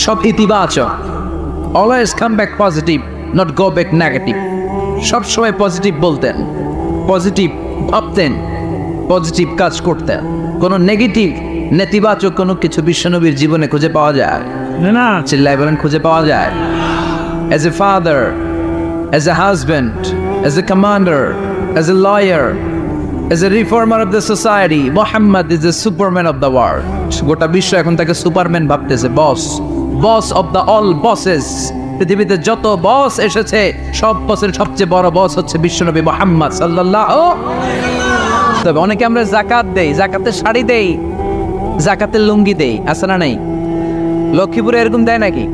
সব ইতিবাচক, always come back positive, not go back negative. সব সময় পজিটিভ বলতেন, পজিটিভ ভাবতেন, পজিটিভ কাজ করতেন। কোনো নেগেটিভ নেতিবাচক কোনো কিছু বিশ্বনবীর জীবনে খুঁজে পাওয়া যায় না? চিল্লায় বলেন, খুঁজে পাওয়া যায়? As a father, as a husband, as a commander, as a lawyer, as a reformer of the society, Muhammad is the superman of the world. গোটা বিশ্ব এখন তাকে সুপারম্যান ভাবতেছে, boss, boss of the all bosses. পৃথিবীতে যত বস এসেছে সব বসের সবচেয়ে বড় বস হচ্ছে বিশ্বনবী মুহাম্মদ সাল্লাল্লাহু। তবে অনেকে আমরা যাকাত দেই, যাকাতের শাড়ি দেই, যাকাতের লুঙ্গি দেই, আছে না নাই? লক্ষ্মীপুরে এরকম দেয় নাকি?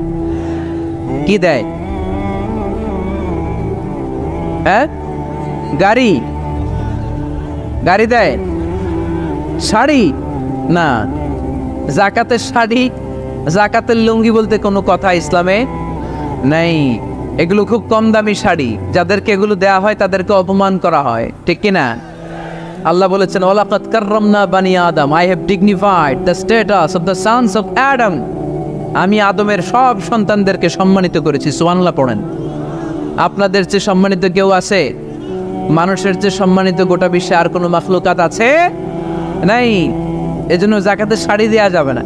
কি দেয়? হ্যাঁ, গাড়ি, গাড়ি দেয়, শাড়ি না। যাকাতের শাড়ি, যাকাতের লুঙ্গি বলতে কোনো কথা ইসলামে নাই। এগুলো খুব কম দামি শাড়ি, যাদেরকে এগুলো দেয়া হয় তাদেরকে অপমান করা হয়, ঠিক কিনা? আল্লাহ বলেছেন, ওয়ালাকাদ কাররামনা বানি আদম, I have dignified the status of the sons of Adam. আমি আদমের সব সন্তানদেরকে সম্মানিত করেছি। সুবহানাল্লাহ পড়েন। আপনাদের চেয়ে সম্মানিত কেউ আছে? মানুষের চেয়ে সম্মানিত গোটা বিশ্বে আর কোনো মাখলুকাত আছে? নাই। এজন্য যাকাতের শাড়ি দেয়া যাবে না,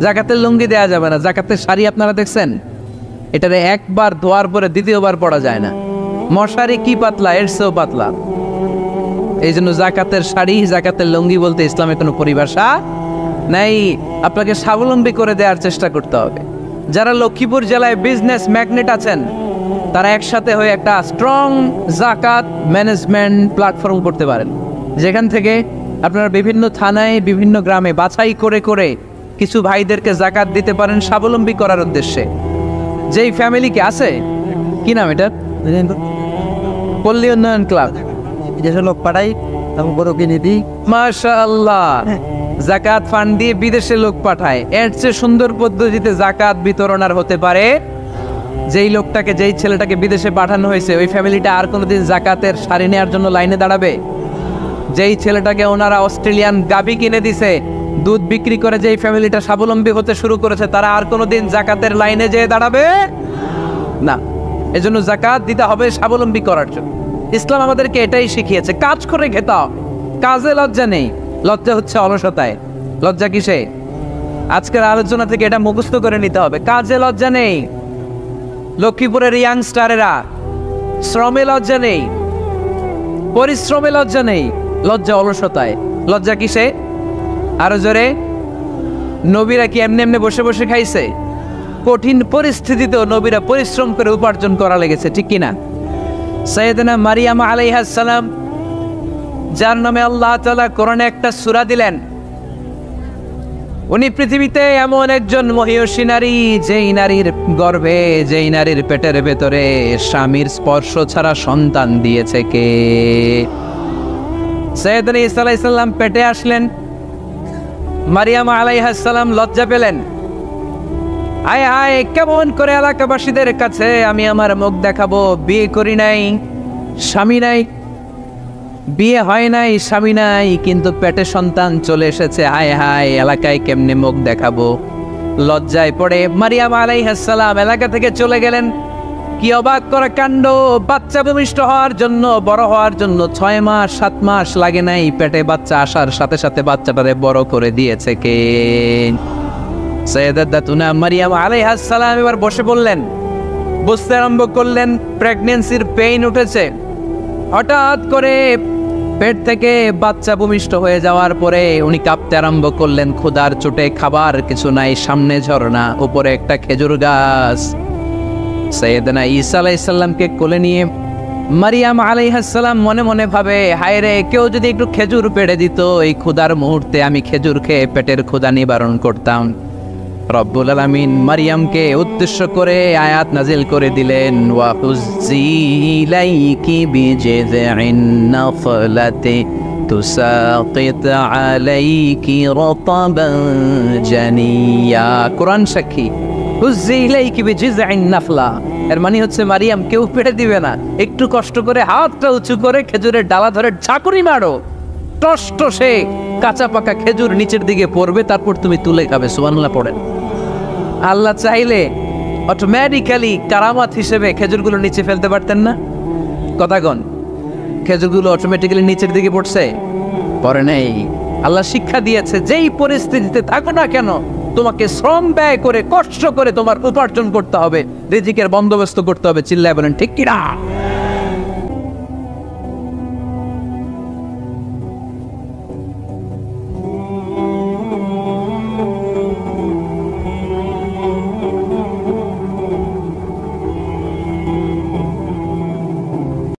যাকাতের লুঙ্গি দেয়া যাবে না। যাকাতের শাড়ি আপনারা দেখছেন? এটারে একবার ধোয়ার পরে দ্বিতীয়বার পরা যায় না। মশারি কি পাতলা, এর চেয়েও পাতলা। এই জন্য যাকাতের শাড়ি, যাকাতের লুঙ্গি বলতে ইসলামে কোনো পরিভাষা নাই। আপনাকে স্বাবলম্বী করে দেওয়ার চেষ্টা করতে হবে। যারা লক্ষ্মীপুর জেলায় বিজনেস ম্যাগনেট আছেন, তারা একসাথে হয়ে একটা স্ট্রং যাকাত ম্যানেজমেন্ট প্ল্যাটফর্ম করতে পারেন, যেখান থেকে আপনারা বিভিন্ন থানায়, বিভিন্ন গ্রামে বাছাই করে করে কিছু ভাইদেরকে যাকাত দিতে পারেন স্বাবলম্বী করার উদ্দেশ্যে। যেই ফ্যামিলিকে আছে, কি নাম এটা, পল্লী উন্নয়ন ক্লাব, বিদেশে লোক পাঠাই, বড় কিনে দিই, মাশাআল্লাহ, যাকাত ফান্ড দিয়ে বিদেশে লোক পাঠায়। এর চেয়ে সুন্দর পদ্ধতিতে যাকাত বিতরণ আর হতে পারে? যেই লোকটাকে, যেই ছেলেটাকে বিদেশে পাঠানো হয়েছে, ওই ফ্যামিলিটা আর কোনোদিন যাকাতের শাড়ি নেওয়ার জন্য লাইনে দাঁড়াবে? যেই ছেলেটাকে ওনারা অস্ট্রেলিয়ান গাভী কিনে দিছে, দুধ বিক্রি করে যেই ফ্যামিলিটা স্বাবলম্বী হতে শুরু করেছে, তারা আর কোনোদিন যাকাতের লাইনে যেয়ে দাঁড়াবে না। এজন্য যাকাত দিতে হবে স্বাবলম্বী করার জন্য। ইসলাম আমাদেরকে এটাই শিখিয়েছে, কাজ করে খেতে হবে। কাজে লজ্জা নেই, লজ্জা হচ্ছে অলসতায়। লজ্জা কিসে? আজকের আলোচনা থেকে এটা মুখস্থ করে নিতে হবে, কাজে লজ্জা নেই। লক্ষ্মীপুরের ইয়াংস্টারেরা শ্রমে লজ্জা নেই, পরিশ্রমে লজ্জা নেই, লজ্জা অলসতায়। লজ্জা কিসে? আরো জোরে। নবীরা কি এমনি এমনি বসে বসে খাইছে? কঠিন পরিস্থিতিতেও নবীরা পরিশ্রম করে উপার্জন করা লেগেছে, ঠিক কিনা? সাইয়েদনা মারিয়াম আলাইহিস সালাম, যার নামে আল্লাহ তাআলা কোরআনে একটা সূরা দিলেন, উনি পৃথিবীতে এমন একজন মহিয়সী নারী, যেই নারীর গর্ভে, যেই নারীর পেটের ভেতরে স্বামীর স্পর্শ ছাড়া সন্তান দিয়েছে কে? সাইয়েদনা ঈসা আলাইহিস সালাম পেটে আসলেন। মারিয়াম আলাইহিস সালাম লজ্জা পেলেন। আয় হায়, কেমন করে এলাকাবাসীদের কাছে আমি আমার মুখ দেখাবো? বিয়ে করি নাই, স্বামী নাই, বিয়ে হয় নাই, স্বামী নাই, কিন্তু পেটে সন্তান চলে এসেছে। হায় হায়, এলাকায় কেমনে মুখ দেখাবো? লজ্জায় পড়ে মারিয়াম আলাইহিস সালাম এলাকা থেকে চলে গেলেন। কি অবাক করা কাণ্ড! বাচ্চা ভূমিষ্ঠ হওয়ার জন্য, বড় হওয়ার জন্য 6 মাস 7 মাস লাগে নাই, পেটে বাচ্চা আসার সাথে সাথে বাচ্চাটারে বড় করে দিয়েছে কে? সাইয়েদাতুনা মারিয়াম আলাইহিস সালাম এবার বসে বললেন, বুঝতে আরম্ভ করলেন প্রেগন্যান্সির পেইন উঠেছে। হঠাৎ করে পেট থেকে বাচ্চা ভূমিষ্ঠ হয়ে যাওয়ার পরে উনি কাঁপতে আরম্ভ করলেন। ক্ষুধার চোটে খাবার কিছু নাই, সামনে ঝর্ণা, উপরে একটা খেজুর গাছ। সৈয়দনা ঈসা আলাইহিস সালামকে কোলে নিয়ে মারিয়াম আলাইহিস সালাম মনে মনে ভাবে, হায় রে, কেউ যদি একটু খেজুর পেড়ে দিত, এই ক্ষুধার মুহূর্তে আমি খেজুর খেয়ে পেটের ক্ষুধা নিবারণ করতাম। রব্বুল আলামিন মারিয়ামকে উদ্দেশ্য করে আয়াত নাজিল করে দিলেন, ওয়া হুজ্জি ইলাইকি বিজিযিন নাখলাতি তুসাকিত আলাইকি রাতাবান জানিয়া। কোরআন সাক্ষী, হুজ্জি ইলাইকি বিজিযিন নাখলা, এর মানে হচ্ছে মারিয়াম, কেউ পেড়ে দিবে না, একটু কষ্ট করে হাতটা উঁচু করে খেজুরের ডালা ধরে ঝাঁকুনি মারো, টস টসে কাঁচা পাকা খেজুর নিচের দিকে পড়বে, তারপর তুমি তুলে খাবে। সুবহানাল্লাহ পড়েন। আল্লাহ চাইলে অটোমেটিক্যালি কারামাত হিসেবে খেজুরগুলো নিচে ফেলতে পারতেন না? কথাগণ, খেজুরগুলো অটোমেটিক্যালি নিচের দিকে পড়ছে? পড়ে নেই। আল্লাহ শিক্ষা দিয়েছে, যেই পরিস্থিতিতে থাকো না কেন, তোমাকে শ্রম ব্যয় করে কষ্ট করে তোমার উপার্জন করতে হবে, রিজিকের বন্দোবস্ত করতে হবে। চিল্লায় বলেন ঠিক কিনা?